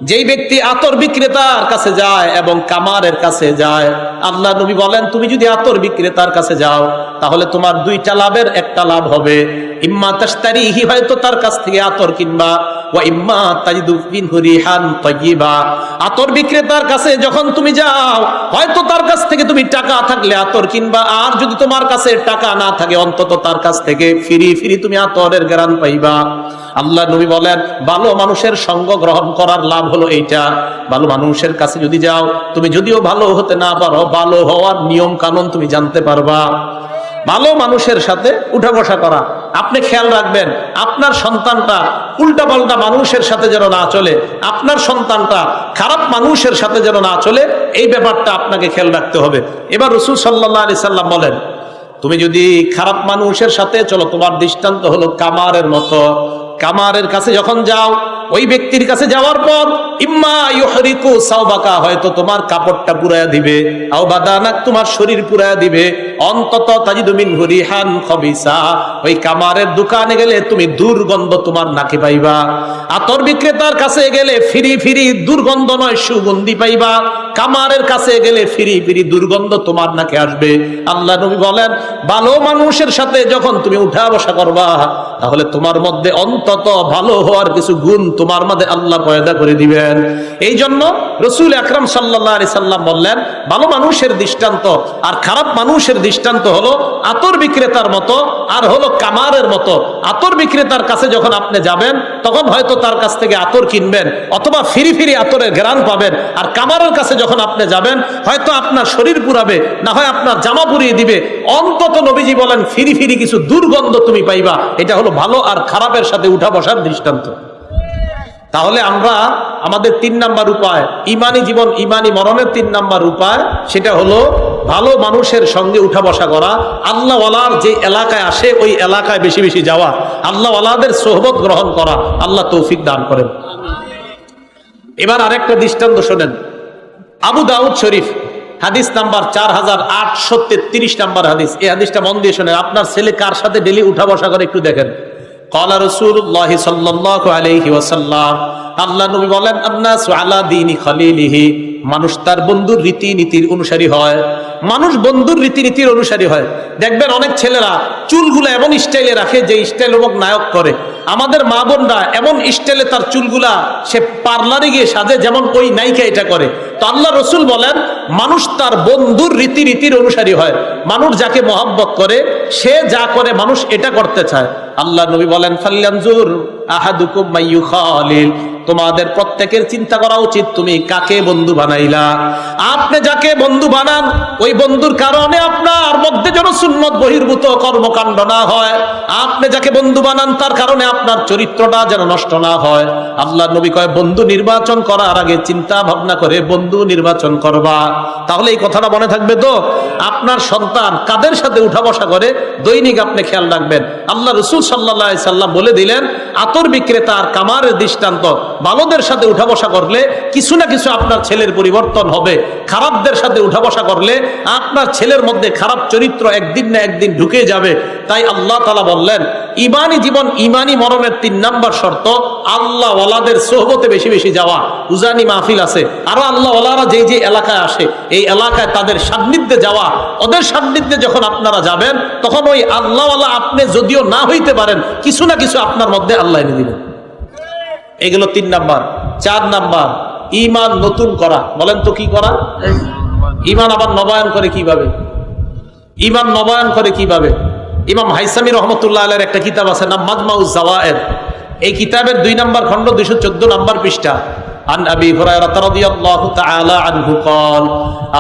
যেই ব্যক্তি আতর বিক্রেতার কাছে যায় এবং কামারের কাছে যায়। আল্লাহ নবী বলেন, তুমি যদি আতর বিক্রেতার কাছে যাও তাহলে তোমার 2টা লাভের একটা লাভ হবে, ইম্মা তাশতারিহি, হয়তো তার কাছ থেকে আতর কিনবা, ওয়া ইম্মা তাজিদু মিনহু রিহান তাইয়্যিবা। আতর বিক্রেতার কাছে যখন তুমি যাও, হয়তো তার কাছ থেকে তুমি টাকা থাকলে আতর কিনবা, আর যদি তোমার কাছে টাকা না থাকে অন্তত তার কাছ থেকে ফ্রি তুমি আতরের ঘ্রাণ পাইবা। আল্লাহ নবী বলেন, ভালো মানুষের সঙ্গ গ্রহণ করার লাভ হলো এইটা। ভালো মানুষের কাছে যদি যাও, তুমি যদিও ভালো হতে না পারো, ভালো হওয়ার নিয়ম কানুন তুমি জানতে পারবা। ভালো মানুষের সাথে উঠা বসা করা, আপনি খেয়াল রাখবেন আপনার সন্তানটা উল্টাপাল্টা মানুষের সাথে যেন না চলে, আপনার সন্তানটা খারাপ মানুষের সাথে যেন না চলে, এই ব্যাপারটা আপনাকে খেয়াল রাখতে হবে। এবার রাসূল সাল্লাল্লাহু আলাইহি সাল্লাম বলেন, তুমি যদি খারাপ মানুষের সাথে চলো, তোমার দৃষ্টান্ত হলো কামারের মতো। কামারের কাছে যখন যাও, ওই ব্যক্তির কাছে যাওয়ার পর ইম্মা ইউহরিকু সাওবাকা, হয়তো তোমার কাপড়টা পুরায়া দিবে, আও বাদানাক, তোমার শরীর পুরায়া দিবে, অন্তত তাজিদু মিনহু রিহান খবিসা, ওই কামারের দোকানে গেলে তুমি দুর্গন্ধ তোমার নাকে পাইবা। আতর বিক্রেতার কাছে গেলে ফিরি ফিরি দুর্গন্ধ নয়, সুগন্ধি পাইবা। কামারের কাছে গেলে ফিরি ফিরি দুর্গন্ধ তোমার নাকে আসবে। আল্লাহ নবী বলেন, ভালো মানুষের সাথে যখন তুমি উঠা বসা করবা, তাহলে তোমার মধ্যে অন্তত ভালো হওয়ার কিছু গুণ তোমার মধ্যে আল্লাহ পয়দা করে দিবেন। এই জন্য রাসূল আকরাম সাল্লাল্লাহু আলাইহি সাল্লাম বললেন, ভালো মানুষের দৃষ্টান্ত আর খারাপ মানুষের দৃষ্টান্ত হলো আতর বিক্রেতার মতো আর হলো কামারের মতো। আতর বিক্রেতার কাছে যখন আপনি যাবেন, তখন হয়তো তার কাছ থেকে আতর কিনবেন, অথবা ফিরি ফিরি আতরের ঘ্রাণ পাবেন। আর কামারের কাছে যখন আপনি যাবেন, হয়তো আপনার শরীর পুরাবে, না হয় আপনার জামা পুড়িয়ে দিবে, অন্তত নবীজি বলেন ফিরি ফিরি কিছু দুর্গন্ধ তুমি পাইবা। এটা হলো ভালো আর খারাপের সাথে উঠা বসার দৃষ্টান্ত। তাহলে আমরা আমাদের 3 নাম্বার উপায়, ইমানি জীবন ইমানি মরণের 3 নাম্বার উপায়, সেটা হলো ভালো মানুষের সঙ্গে উঠা বসা করা, আল্লাহওয়ালার যে এলাকায় আসে ওই এলাকায় বেশি বেশি যাওয়া, আল্লাহওয়ালাদের সোহবত গ্রহণ করা। আল্লাহ তৌফিক দান করেন। এবার আরেকটা দৃষ্টান্ত শোনেন। আবু দাউদ শরীফ হাদিস নাম্বার 4833 নাম্বার হাদিস। এই হাদিসটা মন দিয়ে শোনেন। আপনার ছেলে কার সাথে ডেলি উঠা বসা করে একটু দেখেন। ক্বালা রাসূলুল্লাহ সাল্লাল্লাহু আলাইহি ওয়াসাল্লাম, আল্লাহ নবী বলেন, আন্নাসু আলা দীনি খলিলিহি, মানুষ তার বন্ধুর রীতিনীতির অনুসারী হয়। মানুষ বন্ধুর রীতিনীতির অনুসারী হয়। দেখবেন অনেক ছেলেরা চুলগুলা এমন স্টাইলে রাখে যে স্টাইল অমুক নায়ক করে। আমাদের মা বোনরা এমন স্টাইলে তার চুলগুলা সে পার্লারে গিয়ে সাজে যেমন ওই নায়িকা এটা করে। তো আল্লাহ রসুল বলেন, মানুষ তার বন্ধুর রীতিনীতির অনুসারী হয়। মানুষ যাকে মহব্বত করে, সে যা করে মানুষ এটা করতে চায়। আল্লাহ নবী বলেন, ফালয়ানজুর আহাদুকুম মাইয়ুখালিল, তোমাদের প্রত্যেকের চিন্তা করা উচিত তুমি কাকে বন্ধু বানাইলা। আপনি যাকে বন্ধু বানান, ওই বন্ধুর কারণে আপনার মধ্যে যেন সুন্নত বহির্ভূত কর্মকাণ্ড না হয়। আপনি যাকে বন্ধু বানান, তার কারণে আপনার চরিত্রটা যেন নষ্ট না হয়। আল্লাহ নবী কয়, বন্ধু নির্বাচন করার আগে চিন্তা ভাবনা করে বন্ধু নির্বাচন করবা। তাহলে এই কথাটা মনে থাকবে তো। আপনার সন্তান কাদের সাথে উঠা বসা করে দৈনিক আপনি খেয়াল রাখবেন। আল্লাহ রাসূল সাল্লাল্লাহু আলাইহি সাল্লাম বলে দিলেন, আতর বিক্রেতা আর কামারের দৃষ্টান্ত। ভালোদের সাথে উঠা বসা করলে কিছু না কিছু আপনার ছেলের পরিবর্তন হবে। খারাপদের সাথে উঠা বসা করলে আপনার ছেলের মধ্যে খারাপ চরিত্র একদিন না একদিন ঢুকে যাবে। তাই আল্লাহ তাআলা বললেন, ইমানি জীবন ইমানি মরণের 3 নাম্বার শর্ত আল্লাহ ওয়ালাদের সোহবতে বেশি বেশি যাওয়া। উজানি মাহফিল আছে, আরো আল্লাহ ওয়ালারা যে যে এলাকায় আসে, এই এলাকায় তাদের সান্নিধ্যে যাওয়া। ওদের সান্নিধ্যে যখন আপনারা যাবেন, তখন ওই আল্লাহ ওয়ালা আপনি যদিও না হইতে পারেন, কিছু না কিছু আপনার মধ্যে আল্লাহ এনে দিবেন। এগুলো 3 নাম্বার। 4 নাম্বার, ঈমান নতুন করা। বলেন তো কি করা? ঈমান আবার নবায়ন করে কিভাবে? ঈমান নবায়ন করে কিভাবে? ইমাম হাইসামি রহমতুল্লাহ আলাইহির একটা কিতাব আছে, নাম মাজমাউজ জাওয়ায়েদ। এই কিতাবের 2 নাম্বার খণ্ড 214 নাম্বার পৃষ্ঠা। عن أبي هريرة رضي الله تعالى عنه قال,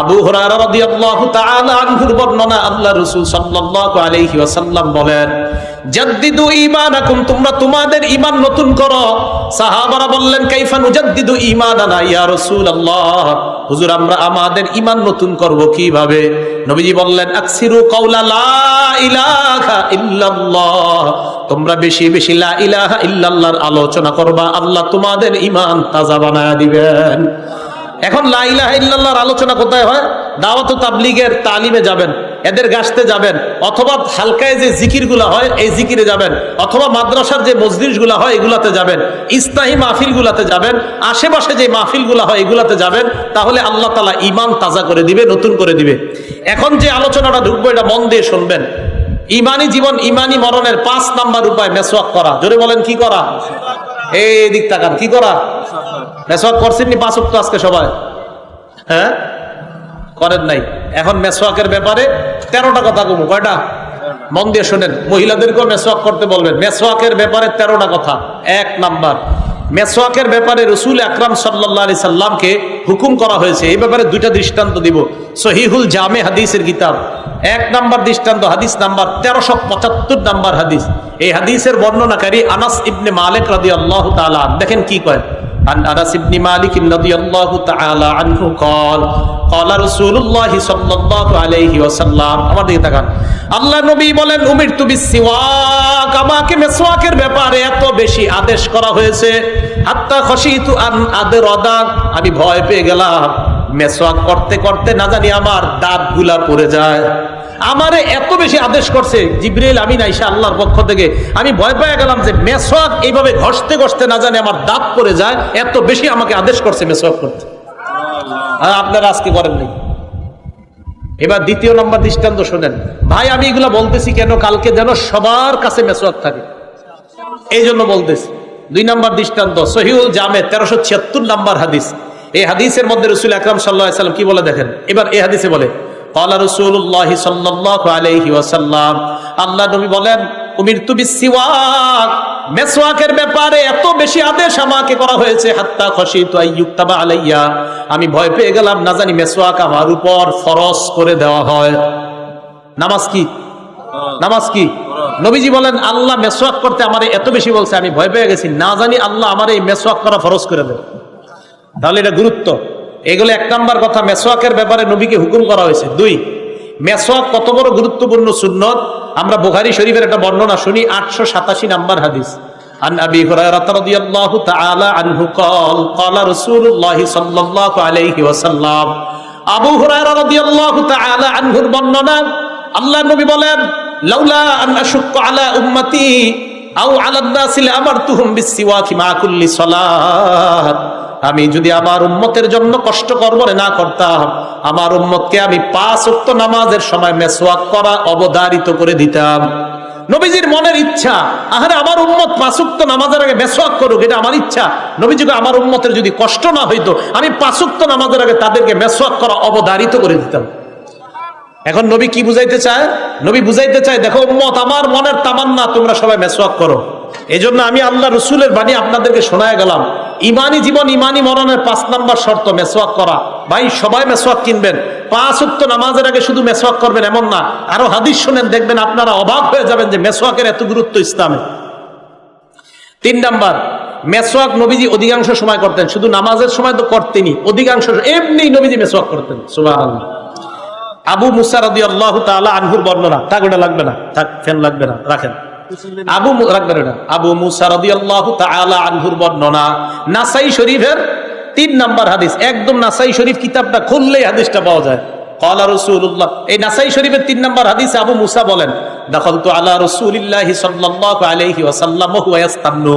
আবু হুরায়রা রাদিয়াল্লাহু তাআলা আনহুর বর্ণনা, আল্লাহ রাসূল সাল্লাল্লাহু আলাইহি ওয়াসাল্লাম বলেন, জাদ্দিদু ঈমানাকুম, তোমরা তোমাদের ঈমান নতুন করো। সাহাবারা বললেন, কাইফা নুজাদ্দিদু ঈমানানা ইয়া রাসূলুল্লাহ, হুজুর আমরা আমাদের ঈমান নতুন করব কিভাবে? নবীজি বললেন, আকসিরু কাওলা লা ইলাহা ইল্লাল্লাহ, তোমরা বেশি বেশি লা ইলাহা ইল্লাল্লাহর আলোচনা করবা, আল্লাহ তোমাদের ঈমান তাজা বানায়া দিবেন। এখন লা ইলাহা ইল্লাল্লাহর আলোচনা কোথায় হয়? দাওয়াত ও তাবলীগের তালিমে যাবেন, এদের গাছতে যাবেন, অথবা হালকায় যে জিকিরগুলা হয় এই জিকিরে যাবেন, অথবা মাদ্রাসার যে মজলিসগুলা হয় এগুলাতে যাবেন, ইসলাহি মাহফিলগুলাতে যাবেন, আশেপাশে যে মাহফিলগুলা হয় এগুলাতে যাবেন। তাহলে আল্লাহ তাআলা ঈমান তাজা করে দিবে, নতুন করে দিবে। এখন যে আলোচনাটা ঢুকবো এটা মন দিয়ে শুনবেন। ইমানি জীবন ইমানি মরণের 5 নাম্বার উপায় মেসওয়াক করা। জোরে বলেন কি করা? এই দিক তাকান, কি করা? মেসওয়াক করছেন নি 5 ওয়াক্ত আজকে সবাই? হ্যাঁ, করেন নাই। এখন মেসওয়াকের ব্যাপারে 13টা কথা কমু। কয়টা? মন দিয়ে শোনেন। মহিলাদেরকেও মেসওয়াক করতে বলবেন। মেসওয়াকের ব্যাপারে 13টা কথা। 1 নাম্বার, মেসওয়াকের ব্যাপারে রাসূল আকরাম সাল্লাল্লাহু আলাইহি সাল্লামকে হুকুম করা হয়েছে, এই ব্যাপারে দুইটা দৃষ্টান্ত দিব। সহিহুল জামে হাদিসের কিতাব, 1 নাম্বার দৃষ্টান্ত হাদিস নাম্বার 1375 নাম্বার হাদিস। এই হাদিসের বর্ণনাকারী আনাস ইবনে মালিক রাদিয়াল্লাহু তাআলা, দেখেন কি কয়। عن أنس بن مالك رضي الله تعالى عنه قال قال رسول الله صلى الله عليه وسلم, আমার দিকে তাকান, আল্লাহ নবী বলেন, উমিরতু বিসওয়াক, আমাকে মেসওয়াকের ব্যাপারে এত বেশি আদেশ করা হয়েছে, হাত্তা খশিতু আন আদরাদা, আমি ভয় পেয়ে গেলাম মেসওয়াক করতে করতে না জানি আমার দাঁতগুলা পড়ে যায়। আমারে এত বেশি আদেশ করছে জিবরাইল আমিন আইসা আল্লাহর পক্ষ থেকে, আমি ভয় পেয়ে গেলাম যে মেসওয়াক এইভাবে ঘষতে ঘষতে না জানি আমার দাঁত পড়ে যায়, এত বেশি আমাকে আদেশ করছে মেসওয়াক করতে। আর আপনারা আজকে করেননি। এবার দ্বিতীয় নম্বর দৃষ্টান্ত শোনেন ভাই, আমি এগুলা বলতেছি কেন, কালকে যেন সবার কাছে মেসওয়াক থাকে, এই জন্য বলতেছি। 2 নম্বর দৃষ্টান্ত সহিহুল জামে 1376 নাম্বার হাদিস। এই হাদিসের মধ্যে রাসূল আকরাম সাল্লাল্লাহু আলাইহি সাল্লাম কি বলে দেখেন। এবার এই হাদিসে বলে, ক্বালা রাসূলুল্লাহ সাল্লাল্লাহু আলাইহি ওয়াসাল্লাম, আল্লাহ নবী বলেন, উমিরতু বিসওয়াক, মেসওয়াকের ব্যাপারে এত বেশি আদেশ আমাকে করা হয়েছে, হাত্তা খশিতু আইয়ুক্তাবা আলাইয়া, আমি ভয় পেয়ে গেলাম না জানি মেসওয়াক আমার উপর ফরজ করে দেওয়া হয়। নামাজ কি? নামাজ কি? নবীজি বলেন, আল্লাহ মেসওয়াক করতে আমারে এত বেশি বলছে, আমি ভয় পেয়ে গেছি না জানি আল্লাহ আমার এই মেসওয়াক করা ফরজ করে দেবে। তাহলে এটা গুরুত্ব। এগুলো 1 নাম্বার কথা, মেসওয়াকের ব্যাপারে নবীকে হুকুম করা হয়েছে। 2, মেসওয়াক কত বড় গুরুত্বপূর্ণ সুন্নত, আমরা বুখারী শরীফের একটা বর্ণনা শুনি, 887 নাম্বার হাদিস। আন আবি হুরায়রা রাদিয়াল্লাহু তাআলা আনহু قال قال رسول الله صلى الله عليه وسلم, আবু হুরায়রা রাদিয়াল্লাহু তাআলা আনহুর বর্ণনা, আল্লাহর নবী বলেন, লাউলা আন আশুক্কা আলা উম্মতি আও আলা নাসি লামারতুহুম বিসসিওয়াকি মা কুল্লি সালাত, আমি যদি আমার উম্মতের জন্য কষ্টকর মনে না করতাম, আমার উম্মতকে আমি 5 ওয়াক্ত নামাজের সময় মেসওয়াক করা অবধারিত করে দিতাম। নবীজির মনের ইচ্ছা, আহারে আমার উম্মত 5 ওয়াক্ত নামাজের আগে মেসওয়াক করুক, এটা আমার ইচ্ছা। নবীজিকে আমার উম্মতের যদি কষ্ট না হইতো, আমি 5 ওয়াক্ত নামাজের আগে তাদেরকে মেসওয়াক করা অবধারিত করে দিতাম। এখন নবী কি বুঝাইতে চায়? নবী বুঝাইতে চায়, দেখো উম্মত, আমার মনের তামান্না তোমরা সবাই মেসওয়াক করো। এই জন্য আমি আল্লাহ রসুলের বাণী আপনাদেরকে শোনায় গেলাম। ইমানি জীবন, ইমানি মরণের 5 নাম্বার শর্ত মেসওয়াক করা। ভাই সবাই মেসওয়াক কিনবেন, 5 ওয়াক্ত নামাজের আগে শুধু মেসওয়াক করবেন এমন না, আরো হাদিস শুনেন, দেখবেন আপনারা অবাক হয়ে যাবেন যে মেসওয়াকের এত গুরুত্ব ইসলামে। 3 নাম্বার, মেসওয়াক নবীজি অধিকাংশ সময় করতেন, শুধু নামাজের সময় তো করতেনি, অধিকাংশ এমনি নবীজি মেসওয়াক করতেন। সুবহানাল্লাহ। আবু মুসা রাদিয়াল্লাহু তাআলা আনহুর বর্ণনা, থাক ওটা লাগবে না, থাক, ফ্যান লাগবে না, রাখেন। আবু মুসা রাদিয়াল্লাহু তাআলা আনহুর বর্ণনা, নাসাই শরীফের 3 নাম্বার হাদিস, একদম নাসাই শরীফ কিতাবটা খুললেই হাদিসটা পাওয়া যায়। ক্বালা রাসূলুল্লাহ, এই নাসাই শরীফের 3 নাম্বার হাদিসে আবু মুসা বলেন, দাখালতু আলা রাসূলিল্লাহি সাল্লাল্লাহু আলাইহি ওয়াসাল্লাম ওয়া হুয়া ইয়াস্তান্নু,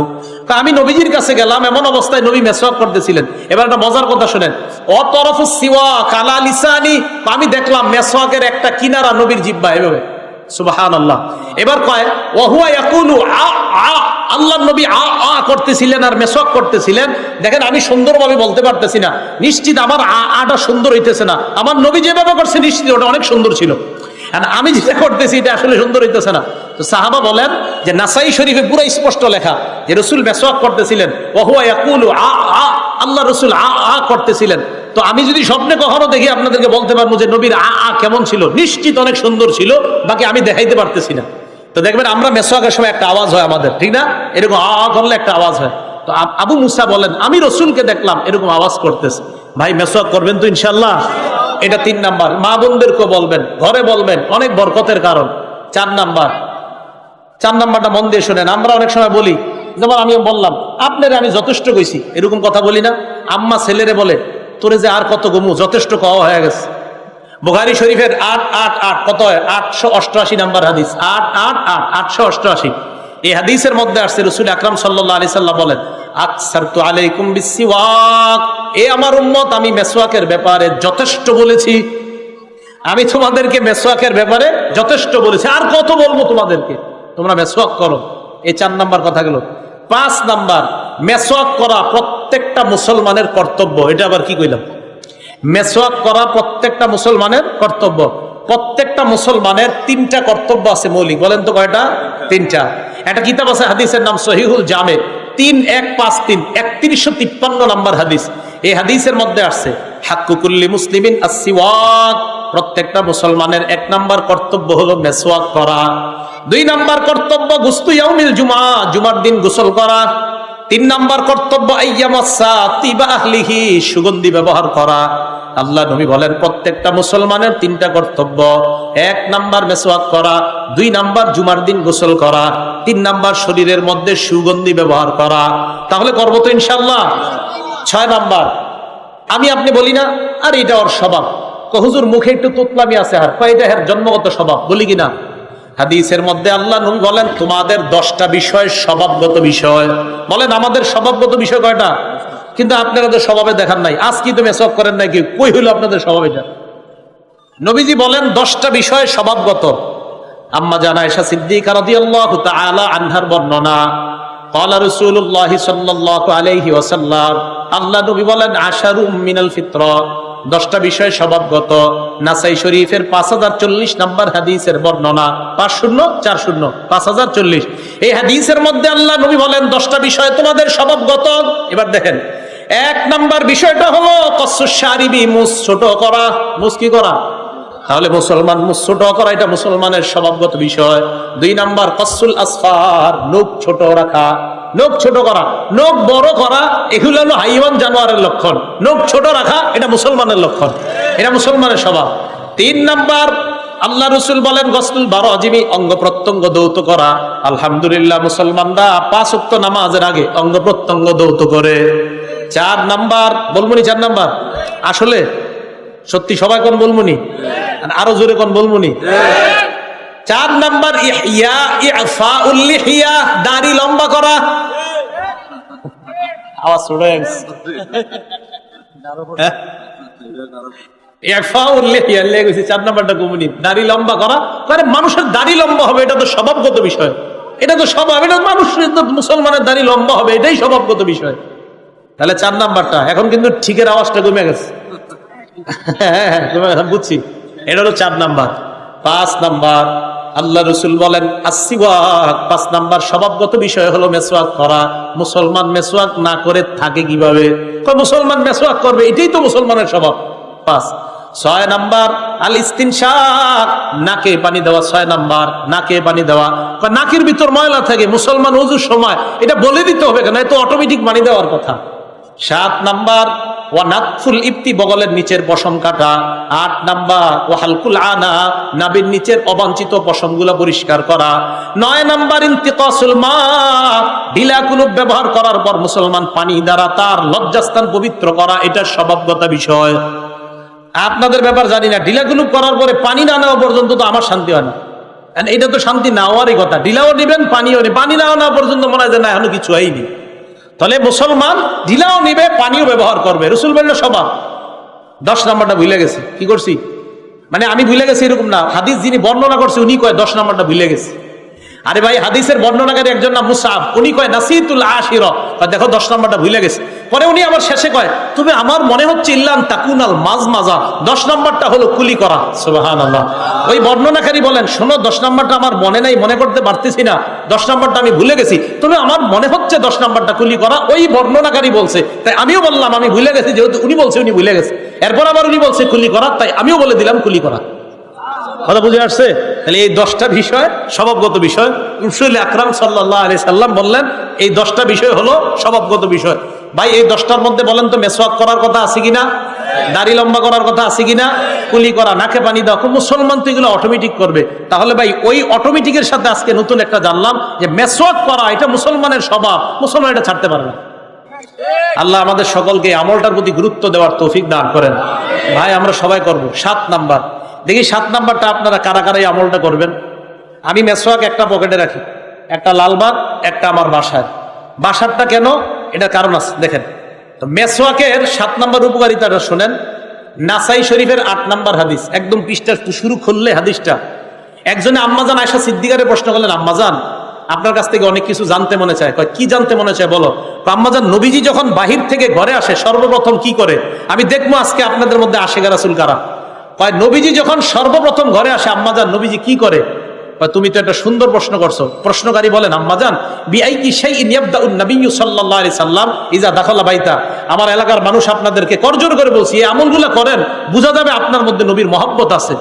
আমি নবীজির কাছে গেলাম, এমন অবস্থায় নবী মেসওয়াক করতেছিলেন। এবার একটা মজার কথা শুনেন, অতরফুস সিওয়াক আলা লিসানি, আমি দেখলাম মেসওয়াকের একটা কিনারা নবীর জিহ্বায় এভাবে। সুবহানাল্লাহ। এবার কয় ওয়া হুয়া ইয়াকুলু আ আ, আল্লাহর নবী আ আ করতেছিলেন আর মেসওয়াক করতেছিলেন। দেখেন আমি সুন্দরভাবে বলতে পারতেছি না, নিশ্চিত আমার আটা সুন্দর হইতেছে না, আমার নবী যেভাবে করছে নিশ্চিত ওটা অনেক সুন্দর ছিল, আর আমি যেটা করতেছি এটা আসলে সুন্দর হইতেছে না। তো সাহাবা বলেন যে নাসাই শরীফে পুরো স্পষ্ট লেখা যে রাসূল মেসওয়াক করতেছিলেন, ওয়া হুয়া ইয়াকুলু আ আ, আল্লাহ রাসূল আ আ করতেছিলেন। তো আমি যদি স্বপ্নে কখনো দেখি আপনাদেরকে বলতে পারবো যে নবীর আ আ কেমন ছিল, নিশ্চিত অনেক সুন্দর ছিল, বাকি আমি দেখাইতে পারতেছি না। তো দেখবেন আমরা মেসওয়াকের সময় একটা আওয়াজ হয় আমাদের, ঠিক না? এরকম আ আ করলে একটা আওয়াজ হয়। তো আবু মুসা বলেন, আমি রাসূলকে দেখলাম এরকম আওয়াজ করতেছে। ভাই মেসওয়াক করবেন তো ইনশাআল্লাহ? এটা 3 নাম্বার। মা বোনদেরকে বলবেন, ঘরে বলবেন, অনেক বরকতের কারণ। 4 নাম্বারটা মন দিয়ে শোনেন। আমরা অনেক সময় বলি, যেমন আমি বললাম আপনারে আমি যথেষ্ট কইছি, এরকম কথা বলি না? আম্মা ছেলেরে বলে, তোরে যে আর কত গমু, যথেষ্ট কওয়া হয়ে গেছে। বুখারী শরীফের 888 কত হয়? 888 নাম্বার হাদিস, 888 এই হাদিসের মধ্যে আসছে রাসূল আকরাম সাল্লাল্লাহু আলাইহি সাল্লাম বলেন, আকসারতু আলাইকুম বিসসিওয়াক, এ আমার উম্মত, আমি মেসওয়াকের ব্যাপারে যথেষ্ট বলেছি। আমি তোমাদেরকে মেসওয়াকের ব্যাপারে যথেষ্ট বলেছি, আর কত বলবো তোমাদেরকে, তোমরা মেসওয়াক করো। এই 4 নাম্বার কথা গেল। 5 নাম্বার, মেসওয়াক করা প্রত্যেকটা মুসলমানের কর্তব্য। এটা আবার কি কইলাম? মেসওয়াক করা প্রত্যেকটা মুসলমানের কর্তব্য। প্রত্যেকটা মুসলমানের 3টা কর্তব্য আছে মৌলিক। বলেন তো কয়টা? 3টা। একটা কিতাব আছে হাদিসের নাম সহিহুল জামে, 3153 3153 নম্বর হাদিস। এই হাদিসের মধ্যে আসছে হাক্কু কুল্লি মুসলিমিন আস-সিওয়াক, প্রত্যেকটা মুসলমানের 1 নাম্বার কর্তব্য হলো মেসওয়াক করা। 2 নাম্বার কর্তব্য গুসলু ইয়াউমিল জুমআ, জুমার দিন গোসল করা। 3 নাম্বার কর্তব্য আইয়ামাসা তিবা আহলিহি, সুগন্ধি ব্যবহার করা। আল্লাহ নবী বলেন প্রত্যেকটা মুসলমানের 3টা কর্তব্য। 1 নাম্বার মেসওয়াক করা, 2 নাম্বার জুমার দিন গোসল করা, 3 নাম্বার শরীরের মধ্যে সুগন্ধি ব্যবহার করা। তাহলে করবো তো ইনশাআল্লাহ। 6 নাম্বার, আমি আপনি বলি না আর এটা ওর স্বভাব, হুজুর মুখে একটু তুতলামি আছে, আর এটা এর জন্মগত স্বভাব, বলি কিনা? হাদিসের মধ্যে আল্লাহ নবী বলেন তোমাদের 10টা বিষয় স্বভাবগত বিষয়। বলেন আমাদের স্বভাবগত বিষয় কয়টা? কিন্তু আপনারা তো স্বভাবে দেখান নাই। আজ কি তো মেসওয়াক করেন নাকি? কই হইল আপনাদের স্বভাব এটা? নবীজি বলেন 10টা বিষয় স্বভাবগত। আম্মা জান আয়েশা সিদ্দিকা রাদিয়াল্লাহু তাআলা আনহার বর্ণনা, ক্বালা রাসূলুল্লাহ সাল্লাল্লাহু আলাইহি ওয়াসাল্লাম, আল্লাহ নবী বলেন আশারুম মিনাল ফিতরা, 10টা বিষয় স্বভাবগত। নাসাই শরীফের 5040 নম্বর হাদিসের বর্ণনা, 5040 5040। এই হাদিসের মধ্যে আল্লাহ নবী বলেন 10টা বিষয় তোমাদের স্বভাবগত। এবার দেখেন, 1 নাম্বার বিষয়টা হলো কসসুশ শারিবি, মুছ ছোট করা। মুছ কি করা? তাহলে মুসলমান মুছ ছোট করা, এটা মুসলমানের স্বভাবগত বিষয়। 2 নাম্বার কসসুল আসফার, নখ ছোট রাখা। নখ ছোট করা, নখ বড় করা এগুলো হলো হাইওয়ান জানোয়ারের লক্ষণ। নখ ছোট রাখা এটা মুসলমানের লক্ষণ, এটা মুসলমানের স্বভাব। 3 নাম্বার আল্লাহ রসুল বলেন গসলুল বারাজিমি, অঙ্গ প্রত্যঙ্গ দৌত করা। আলহামদুলিল্লাহ মুসলমানরা 5 ওয়াক্ত নামাজের আগে অঙ্গ প্রত্যঙ্গ দৌত করে। 4 নাম্বার বলমুনি, 4 নাম্বার আসলে সত্যি সবাই কোন বলমুনি, আরো জোরে কোন বলমুনি? 4 নাম্বার ইহইয়া ইফাউল লিহিয়া, দাড়ি লম্বা করা। আওয়াজ শুনে ইফাউল লিহিয়া লেগেছে। 4 নাম্বারটা কমুনি, দাড়ি লম্বা করা। মানে মানুষের দাড়ি লম্বা হবে, এটা তো স্বভাবগত বিষয়, এটা তো স্বভাব, এটা মানুষের মুসলমানের দাড়ি লম্বা হবে, এটাই স্বভাবগত বিষয়। তাহলে 4 নাম্বারটা এখন কিন্তু ঠিকের আওয়াজটা কমে গেছে। হ্যাঁ বুঝছি, এটা হলো 4 নাম্বার। 5 নাম্বার আল্লাহ রসুল বলেন আসিওয়াক, 5 নাম্বার স্বভাবগত বিষয় হলো মেসওয়াক করা। মুসলমান মেসওয়াক না করে থাকে কিভাবে? মুসলমান মেসওয়াক করবে, এটাই তো মুসলমানের স্বভাব। 5। 6 নাম্বার আল ইস্তিনশাক, নাকে পানি দেওয়া। 6 নাম্বার নাকে পানি দেওয়া। নাকের ভিতর ময়লা থাকে, মুসলমান ওযুর সময় এটা বলে দিতে হবে কেন? এত অটোমেটিক পানি দেওয়ার কথা। 7 নাম্বার ওয়ানাতফুল ইবতি, বগলের নিচের পশম কাটা। 8 নাম্বার ওয়াহালকুল আনা, নাভির নিচের অবাঞ্ছিত পশমগুলো পরিষ্কার করা। 9 নাম্বার ইন্তিকাসুল মা, ঢিলা কুলুপ ব্যবহার করার পর মুসলমান পানি দ্বারা তার লজ্জাস্থান পবিত্র করা, এটা স্বভাবগত বিষয়। আপনাদের ব্যাপার জানি না, ঢিলা কুলুপ করার পরে পানি না নেওয়া পর্যন্ত তো আমার শান্তি হয় না। এটা তো শান্তি নেওয়ারই কথা, ঢিলাও নেবেন পানিও নেবেন, পানি না নেওয়া পর্যন্ত মনে হয় যে না এখনো কিছু হয়নি। তাহলে মুসলমান ঢিলাও নিবে, পানিও ব্যবহার করবে, রসুল বলল স্বভাব। 10 নাম্বারটা ভুলে গেছি। কি করছি মানে আমি ভুলে গেছি এরকম না, হাদিস যিনি বর্ণনা করছে উনি কয় 10 নাম্বারটা ভুলে গেছি। আরে ভাই হাদিসের বর্ণনাকারী একজন না মুসাব, উনি কয় নাসিতুল আশিরা, দেখো 10 নাম্বারটা ভুলে গেছে। পরে উনি আমার শেষে কয় তুমি আমার মনে হচ্ছে ইল্লাম তাকুনাল মাজমাজা, 10 নাম্বারটা হলো কুলি করা। সুবহানাল্লাহ। ওই বর্ণনাকারী বলেন শোনো 10 নাম্বারটা আমার মনে নাই, মনে করতে পারতেছি না, 10 নাম্বারটা আমি ভুলে গেছি, তবে আমার মনে হচ্ছে 10 নাম্বারটা কুলি করা। ওই বর্ণনাকারী বলছে, তাই আমিও বললাম আমি ভুলে গেছি, যেহেতু উনি বলছে উনি ভুলে গেছে। এরপর আবার উনি বলছে কুলি করা, তাই আমিও বলে দিলাম কুলি করা। কথা বুঝে আসছে? তাহলে এই 10টা বিষয় স্বভাবগত বিষয়। রাসূল আকরাম সাল্লাল্লাহু আলাইহি সাল্লাম বললেন এই 10টা বিষয় হলো স্বভাবগত বিষয়। ভাই এই 10টার মধ্যে বলেন তো মেসওয়াক করার কথা আছে কিনা, দাড়ি লম্বা করার কথা আছে কিনা, কুলি করা, নাকে পানি দাও, মুসলমান তো এগুলো অটোমেটিক করবে। তাহলে ভাই ওই অটোমেটিকের সাথে আজকে নতুন একটা জানলাম যে মেসওয়াক করা এটা মুসলমানের স্বভাব, মুসলমান এটা ছাড়তে পারে না। আল্লাহ আমাদের সকলকে আমলটার প্রতি গুরুত্ব দেওয়ার তৌফিক দান করেন। ভাই আমরা সবাই করব। 7 নাম্বার দেখি, 7 নাম্বারটা আপনারা কারা কারা এই আমলটা করবেন। আমি মেসওয়াক একটা পকেটে রাখি, একটা লালবাগ, একটা আমার বাসারটা কেন, এটার কারণ আছে দেখেন। তো মেসওয়াকের 7 নাম্বার উপকারিতাটা শুনেন। নাসাই শরীফের 8 নাম্বার হাদিস, একদম পৃষ্ঠা শুরু করলে হাদিসটা। একজনে আম্মাজান আয়েশা সিদ্দিকারে প্রশ্ন করলেন, আম্মাজান আপনার কাছ থেকে অনেক কিছু জানতে মনে চায়। কয় কি জানতে মনে চায় বলো। আম্মাজান নবীজি যখন বাহির থেকে ঘরে আসে সর্বপ্রথম কি করে, আমি দেখবো আজকে আপনাদের মধ্যে আশেখা রাসূল কারা। কয় নবীজি যখন সর্বপ্রথম ঘরে আসে আম্মাজান নবীজি কি করে। তুমি তো একটা সুন্দর প্রশ্ন করছো। প্রশ্নকারী বলেন, আম্মাজান বিআইয়ি শাইইন ইয়াবদাউন নবিয়্যু সাল্লাল্লাহু আলাইহি সাল্লাম ইযা দাখালা বাইতা। আমার এলাকার মানুষ আপনাদেরকে করজোর করে বলছি, এই আমলগুলো করেন, বোঝা যাবে আপনার মধ্যে নবীর মহব্বত আছে।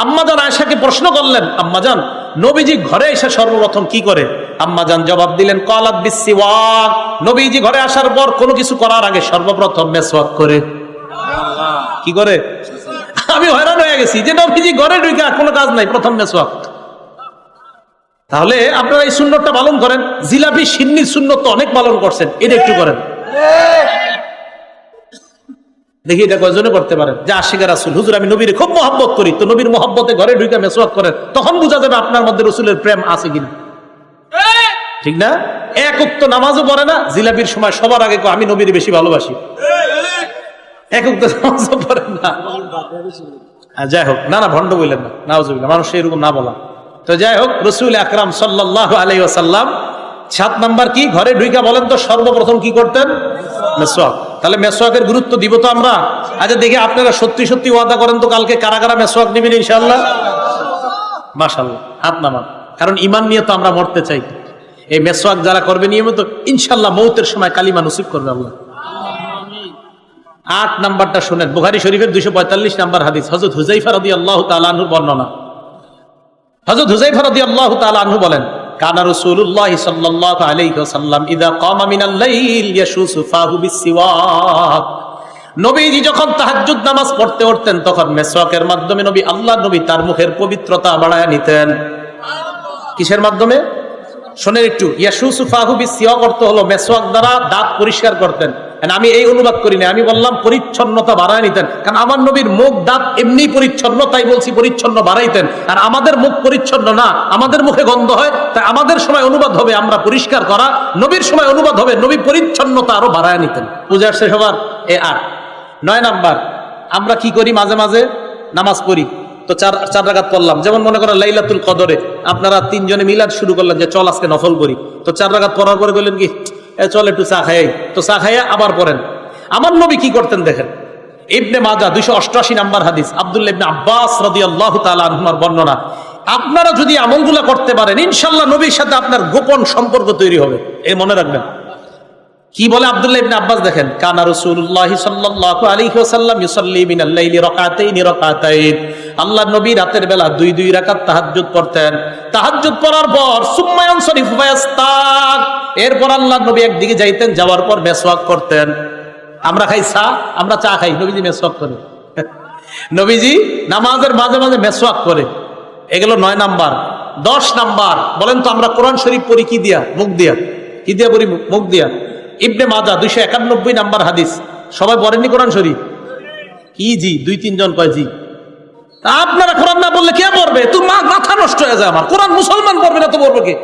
আম্মাজান আয়েশাকে প্রশ্ন করলেন, আম্মাজান নবীজি ঘরে এসে সর্বপ্রথম কি করে? আম্মাজান জবাব দিলেন, ক্বালাত বিসসিওয়াক। নবীজি ঘরে আসার পর কোনো কিছু করার আগে সর্বপ্রথম মেসওয়াক করে। কি করে? আমি হয়রান হয়ে গেছি যে নবীজি ঘরে ঢুকে কোনো কাজ নাই, প্রথম মেসওয়াক। তাহলে আপনারা এই সুন্নতটা পালন করেন। জিলাপি সিন্নির সুন্নত তো অনেক পালন করছেন, এটা একটু করেন দেখি, এটা কয়জনে করতে পারেন? যে আশিক রাসূল, হুজুর আমি নবীর খুব মহব্বত করি, তো নবীর মহব্বতে ঘরে ঢুকে মেসওয়াক করেন, তখন বোঝা যাবে আপনার মধ্যে রাসূলের প্রেম আছে কিনা। ঠিক না? এক ওয়াক্ত নামাজও পড়ে না, জিলাপির সময় সবার আগে আমি নবীর বেশি ভালোবাসি। এক ওয়াক্ত নামাজও পড়ে না। যাই হোক, না না ভণ্ড বললেন না, নাউজুবিল্লাহ, মানুষ এরকম না বলা। তো যাই হোক, রাসূল আকরাম সাল্লাল্লাহু আলাইহি ওয়াসাল্লাম 7 নাম্বার কি? ঘরে ঢুইকা বলেন তো সর্বপ্রথম কি করতেন? মেসওয়াক। তাহলে মেসওয়াকের গুরুত্ব দিব তো আমরা। আচ্ছা দেখি আপনারা সত্যি সত্যি ওয়াদা করেন তো, কালকে কারা কারা মেসওয়াক নেবেন ইনশাআল্লাহ? মাশাআল্লাহ, হাত নামান। কারণ ঈমান নিয়ে তো আমরা মরতে চাই। এই মেসওয়াক যারা করবে নিয়মিত, ইনশাআল্লাহ মৌতের সময় কালিমা নসিব করবে আল্লাহ। 8 নাম্বারটা শুনেন, বুখারী শরীফের 245 নাম্বার হাদিস, হযরত হুযায়ফা রাদিয়াল্লাহু তাআলা আনহুর বর্ণনা। হযরত হুযায়ফা রাদিয়াল্লাহু তাআলা আনহু বলেন, কানা রাসূলুল্লাহ সাল্লাল্লাহু আলাইহি ওয়াসাল্লাম ইযা কামা মিনাল লাইল ইয়াশুসু ফাহু বিসসিওয়াক। নবীজি যখন তাহাজ্জুদ নামাজ পড়তে উঠতেন, তখন মেসওয়াকের মাধ্যমে আল্লাহর নবী তার মুখের পবিত্রতা বাড়ায়া নিতেন। কিসের মাধ্যমে? শোনেন একটু। ইয়াশুসু ফাহু বিসসিওয়াক অর্থ হলো মেসওয়াক দ্বারা দাঁত পরিষ্কার করতেন। আমি এই অনুবাদ করি না, আমি বললাম পরিচ্ছন্নতা বাড়ায় নিতেন। কারণ আমার নবীর মুখ দাঁত এমনি পরিচ্ছন্ন, তাই বলছি পরিচ্ছন্ন বাড়াইতেন। আর আমাদের মুখ পরিচ্ছন্ন না, আমাদের মুখে গন্ধ হয়, তাই আমাদের সময় অনুবাদ হবে আমরা পরিষ্কার করা, নবীর সময় অনুবাদ হবে নবী পরিচ্ছন্নতা আরো বাড়ায় নিতেন। বুঝে আসছে সবার? 8 9 নাম্বার, আমরা কি করি? মাঝে মাঝে নামাজ পড়ি, তো 4 রাকাত পড়লাম। যেমন মনে করেন লাইলাতুল কদরে আপনারা 3 জনে মিলাদ শুরু করলেন যে চল আজকে নফল করি, তো 4 রাকাত পড়ার পরে বললেন কি চল একটু চা খাই, তো চা খাইয়া আবার পড়েন। আমার নবী কি করতেন দেখেন, ইবনে মাজাহ 288 নাম্বার হাদিস, আব্দুল্লাহ ইবনে আব্বাস রাদিয়াল্লাহু তাআলা আনহুর বর্ণনা। আপনারা যদি আমলগুলো করতে পারেন, ইনশাআল্লাহ নবীর সাথে আপনার গোপন সম্পর্ক তৈরি হবে, এই মনে রাখবেন। কি বলে আব্দুল্লাহ ইবনে আব্বাস দেখেন, কানা রাসূলুল্লাহ সাল্লাল্লাহু আলাইহি ওয়াসাল্লাম ইউসাল্লি মিনাল লাইলি রাকাতাইন। আল্লাহর নবী রাতের বেলা 2 রাকাত তাহাজ্জুদ পড়তেন। তাহাজ্জুদ পড়ার পর সুম্মা ইয়ানসারিফু ফায়াস্তাক, এরপর আল্লাহর নবী একদিকে যাইতেন, যাওয়ার পর মেসওয়াক করতেন। আমরা খাই চা, আমরা চা খাই, নবীজি মেসওয়াক করে। নবীজি নামাজের মাঝে মাঝে মেসওয়াক করে। এগুলো 9 নাম্বার। 10 নাম্বার বলেন তো, আমরা কোরআন শরীফ পড়ি কি দিয়া? মুখ দিয়া। কি দিয়া পড়ি? মুখ দিয়া। ইবনে মাজাহ 291 নাম্বার হাদিস। সবাই পড়েননি কোরআন শরীফ? কি জি? 2-3 জন কয় জি। আপনারা কোরআন না বললে কে পড়বে? তো মাথা নষ্ট হয়ে যায় আমার। কোরআন মুসলমান পড়বে না তো পড়বে কে?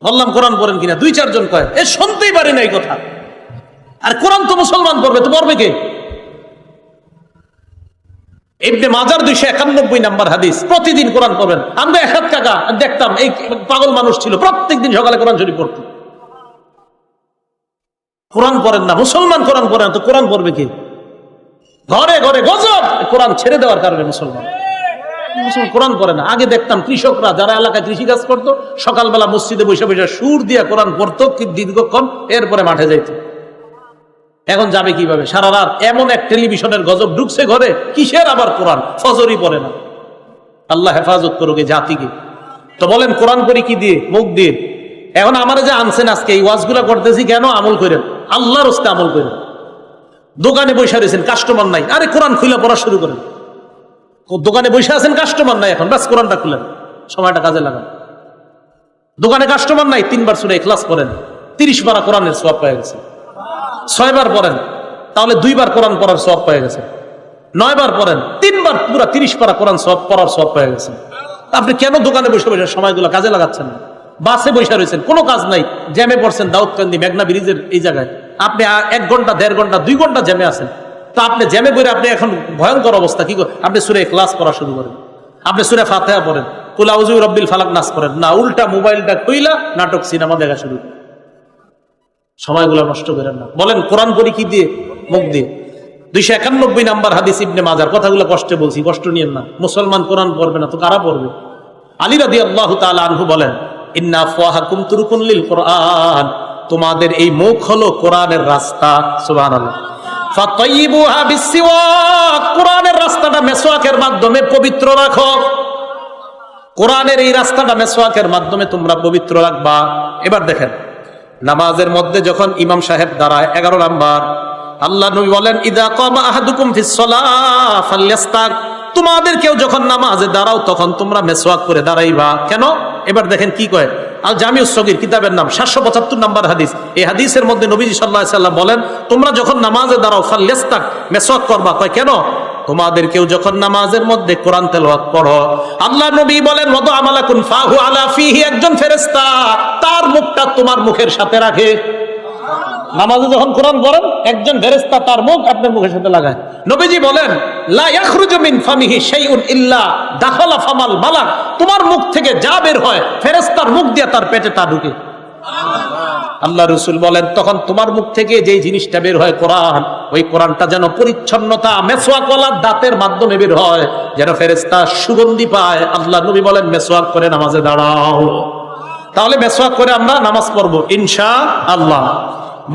বললাম কোরআন পড়েন কিনা, 2-4 জন কয়, এ শুনতেই পারি না এই কথা। আর কোরআন তো মুসলমান পড়বে, তো পড়বে কে? ইবনে মাজাহ 291 নাম্বার হাদিস। প্রতিদিন কোরআন পড়বেন। আমরা একাত কাকা দেখতাম, এই পাগল মানুষ ছিল, প্রত্যেকদিন সকালে কোরআন শরীফ পড়ত। কোরআন পড়েন না, মুসলমান কোরআন পড়েন, তো কোরআন পড়বে কে? ঘরে ঘরে গজব কোরআন ছেড়ে দেওয়ার কারণে মুসলমান কোরআন পড়ে না। আগে দেখতাম কৃষকরা যারা এলাকায় কৃষি কাজ করতো, সকালবেলা মসজিদে বসে বসে সুর দিয়া কোরআন পড়তো দীর্ঘক্ষণ, এরপরে মাঠে যাইতো। এখন যাবে কিভাবে? সারা রাত এমন এক টেলিভিশনের গজব ঢুকছে ঘরে, কিসের আবার কোরআন? ফজরই পড়ে না। আল্লাহ হেফাজত করুক এই জাতিকে। তো বলেন কোরআন পড়ি কি দিয়ে? মুখ দিয়ে। এখন আমার যে আনছেন আজকে এই ওয়াজগুলা করতেছি কেন? আমল করেন, আল্লাহর রাস্তে আমল করেন। দোকানে বসে রয়েছেন, কাস্টমার নাই, আরে কোরআন খুলে পড়া শুরু করেন। দোকানে বসে আছেন, কাস্টমার নাই, এখন বাস কোরআনটা খুলেন, সময়টা কাজে লাগান। দোকানে কাস্টমার নাই, 3 বার সূরা ইখলাস পড়েন, 30 পারা কোরআনের সওয়াব পেয়ে গেছে। 6 বার পড়েন, তাহলে 2 বার কোরআন পড়ার সওয়াব পেয়ে গেছে। 9 বার পড়েন, 3 বার পুরো 30 পারা কোরআন সওয়াব পড়ার সওয়াব পেয়ে গেছে। আপনি কেন দোকানে বসে বসে সময়গুলো কাজে লাগাচ্ছেন না? বাসে বসে রয়েছেন, কোনো কাজ নাই, জ্যামে পড়ছেন দাউদকান্দি মেঘনা ব্রিজের এই জায়গায়, আপনি 1 ঘন্টা 1.5 ঘন্টা 2 ঘন্টা জ্যামে আছেন। তো আপনি জ্যামে করে আপনি এখন ভয়ঙ্কর অবস্থা, কি আপনি সূরা ইখলাস পড়া শুরু করেন, আপনি সূরা ফাতিহা পড়েন, কুল আউযু বিরাব্বিল ফালাক নাস পড়েন না, উল্টা মোবাইলটা কইলা নাটক সিনেমা দেখা শুরু করেন। সময়গুলো নষ্ট করেন না। বলেন কোরআন পড়ি কি দিয়ে? মুখ দিয়ে। 291 নাম্বার হাদিস ইবনে মাজার। কথাগুলো কষ্টে বলছি, কষ্ট নিয়েন না। মুসলমান কোরআন পড়বে না তো কারা পড়বে? আলী রাদিয়াল্লাহু তাআলা আনহু বলেন, ইন্না আফওয়াহাকুম তুরুকুন লিল কোরআন, তোমাদের এই মুখ হলো কোরআনের রাস্তা। সুবহানাল্লাহ। ফাতাইয়িবুহা বিসসিওয়াক, কোরআনের রাস্তাটা মেসওয়াকের মাধ্যমে পবিত্র রাখো। কোরআনের এই রাস্তাটা মেসওয়াকের মাধ্যমে তোমরা পবিত্র রাখবা। এবার দেখেন, নামাজের মধ্যে যখন ইমাম সাহেব দাঁড়ায় 11 নাম্বার, আল্লাহ নবী বলেন, ইযা কামা আহাদুকুম ফিস সালাহ ফালইস্তাক, তোমাদের কেউ যখন নামাজে দাঁড়াও তখন তোমরা মেসওয়াক করে দাঁড়াইবা। কেন? এবার দেখেন কি কয়, আল জামিউস সগীর কিতাবের নাম, 775 নাম্বার হাদিস। এই হাদিসের মধ্যে নবীজি সাল্লাল্লাহু আলাইহি সাল্লাম বলেন, তোমরা যখন নামাজে দাঁড়াও ফালইস্তাক, মেসওয়াক করবা। কয় কেন? তোমাদের কেউ যখন নামাজের মধ্যে কোরআন তেলাওয়াত পড়ো, আল্লাহ নবী বলেন, ওয়াদা আমালাকুন ফাহু আলা ফিহি, একজন ফেরেশতা তার মুখটা তোমার মুখের সাথে রাখে। নামাজে যখন কোরআন পড়েন, একজন ফেরেশতা তার মুখ আপনার মুখের সাথে লাগায়। নবীজি বলেন, লা ইয়াখরুজু মিন ফামিহি শাইউন ইল্লা দাখালা ফামাল মালাক, তোমার মুখ থেকে যা বের হয় ফেরেশতার মুখ দিয়ে তার পেটে তা ঢুকে। আল্লাহ রাসূল বলেন, তখন তোমার মুখ থেকে যেই জিনিসটা বের হয় কোরআন, ওই কোরআনটা যেন পরিচ্ছন্নতা মেসওয়াকওয়ালা দাঁতের মাধ্যমে বের হয়, যেন ফেরেশতা সুগন্ধি পায়। আল্লাহ নবী বলেন, মেসওয়াক করে নামাজে দাঁড়াও। তাহলে মেসওয়াক করে আমরা নামাজ পড়বো ইনশাআল্লাহ।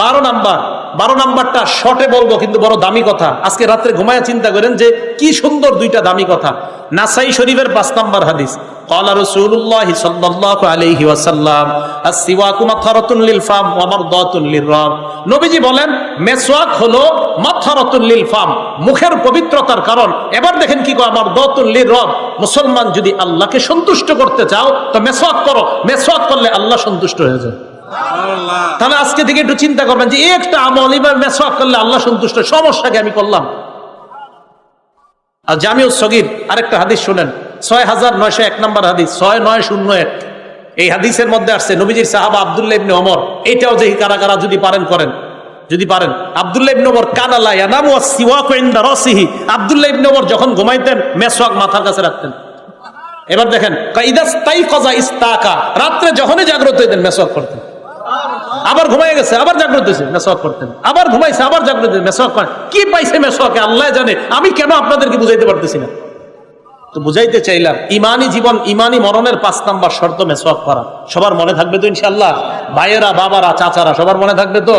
12 নাম্বারটা শর্টে বলবো, কিন্তু বড় দামি কথা। আজকে রাত্রে ঘুমায় চিন্তা করেন যে কি সুন্দর দুইটা দামি কথা। নাসাই শরীফের 5 নাম্বার হাদিস, ক্বালা রাসূলুল্লাহ সাল্লাল্লাহু আলাইহি ওয়াসাল্লাম, আস-সিওয়াকু মাতহারাতুন লিল ফাম ওয়া মারদাতুন লির-রাব। নবীজি বলেন, মেসওয়াক হলো মাতহারাতুন লিল ফাম, মুখের পবিত্রতার কারণ। এবার দেখেন কি কয়, মারদাতুন লির-রাব, মুসলমান যদি আল্লাহকে সন্তুষ্ট করতে চাও তো মেসওয়াক করো। মেসওয়াক করলে আল্লাহ সন্তুষ্ট হয়ে যায়। তাহলে আজকে থেকে একটু চিন্তা করবেন যে একটা আমল এবার মেসওয়াক করলে আল্লাহ সন্তুষ্ট, সমস্যাকে আমি করলাম। আর জামিউস সগীর আরেকটা হাদিস শুনেন, 6901 নাম্বার হাদিস, 6901। এই হাদিসের মধ্যে আসছে, নবীজির সাহাবা আব্দুল্লাহ ইবনে ওমর, এইটাও যে কারা কারা যদি পারেন করেন, যদি পারেন। আব্দুল্লাহ ইবনে ওমর কানা লা ইয়ানামু ওয়াস-সিওয়াকু ইনদা রাসিহি, আব্দুল্লাহ ইবনে ওমর যখন ঘুমাইতেন মেসওয়াক মাথার কাছে রাখতেন। এবার দেখেন, ইদাস্তাইকাযা ইস্তাকা, রাতে যখনই জাগ্রত হইতেন মেসওয়াক করতেন। আবার ঘুমাই গেছে, আবার জাগ্রত হয়েছে, মেসওয়াক করতেন। আবার ঘুমাইছে, আবার জাগ্রত হয়েছে, মেসওয়াক করেন। কি পাইছে মেসওয়াকে আল্লাহ জানে, আমি কেন আপনাদেরকে বুঝাইতে পারতেছি না। তো বুঝাইতে চাইলাম, ইমানি জীবন, ইমানি মরণের 5 নাম্বার শর্ত মেসওয়াক করা। সবার মনে থাকবে তো ইনশাআল্লাহ? ভাইয়েরা, বাবারা, চাচারা, সবার মনে থাকবে তো?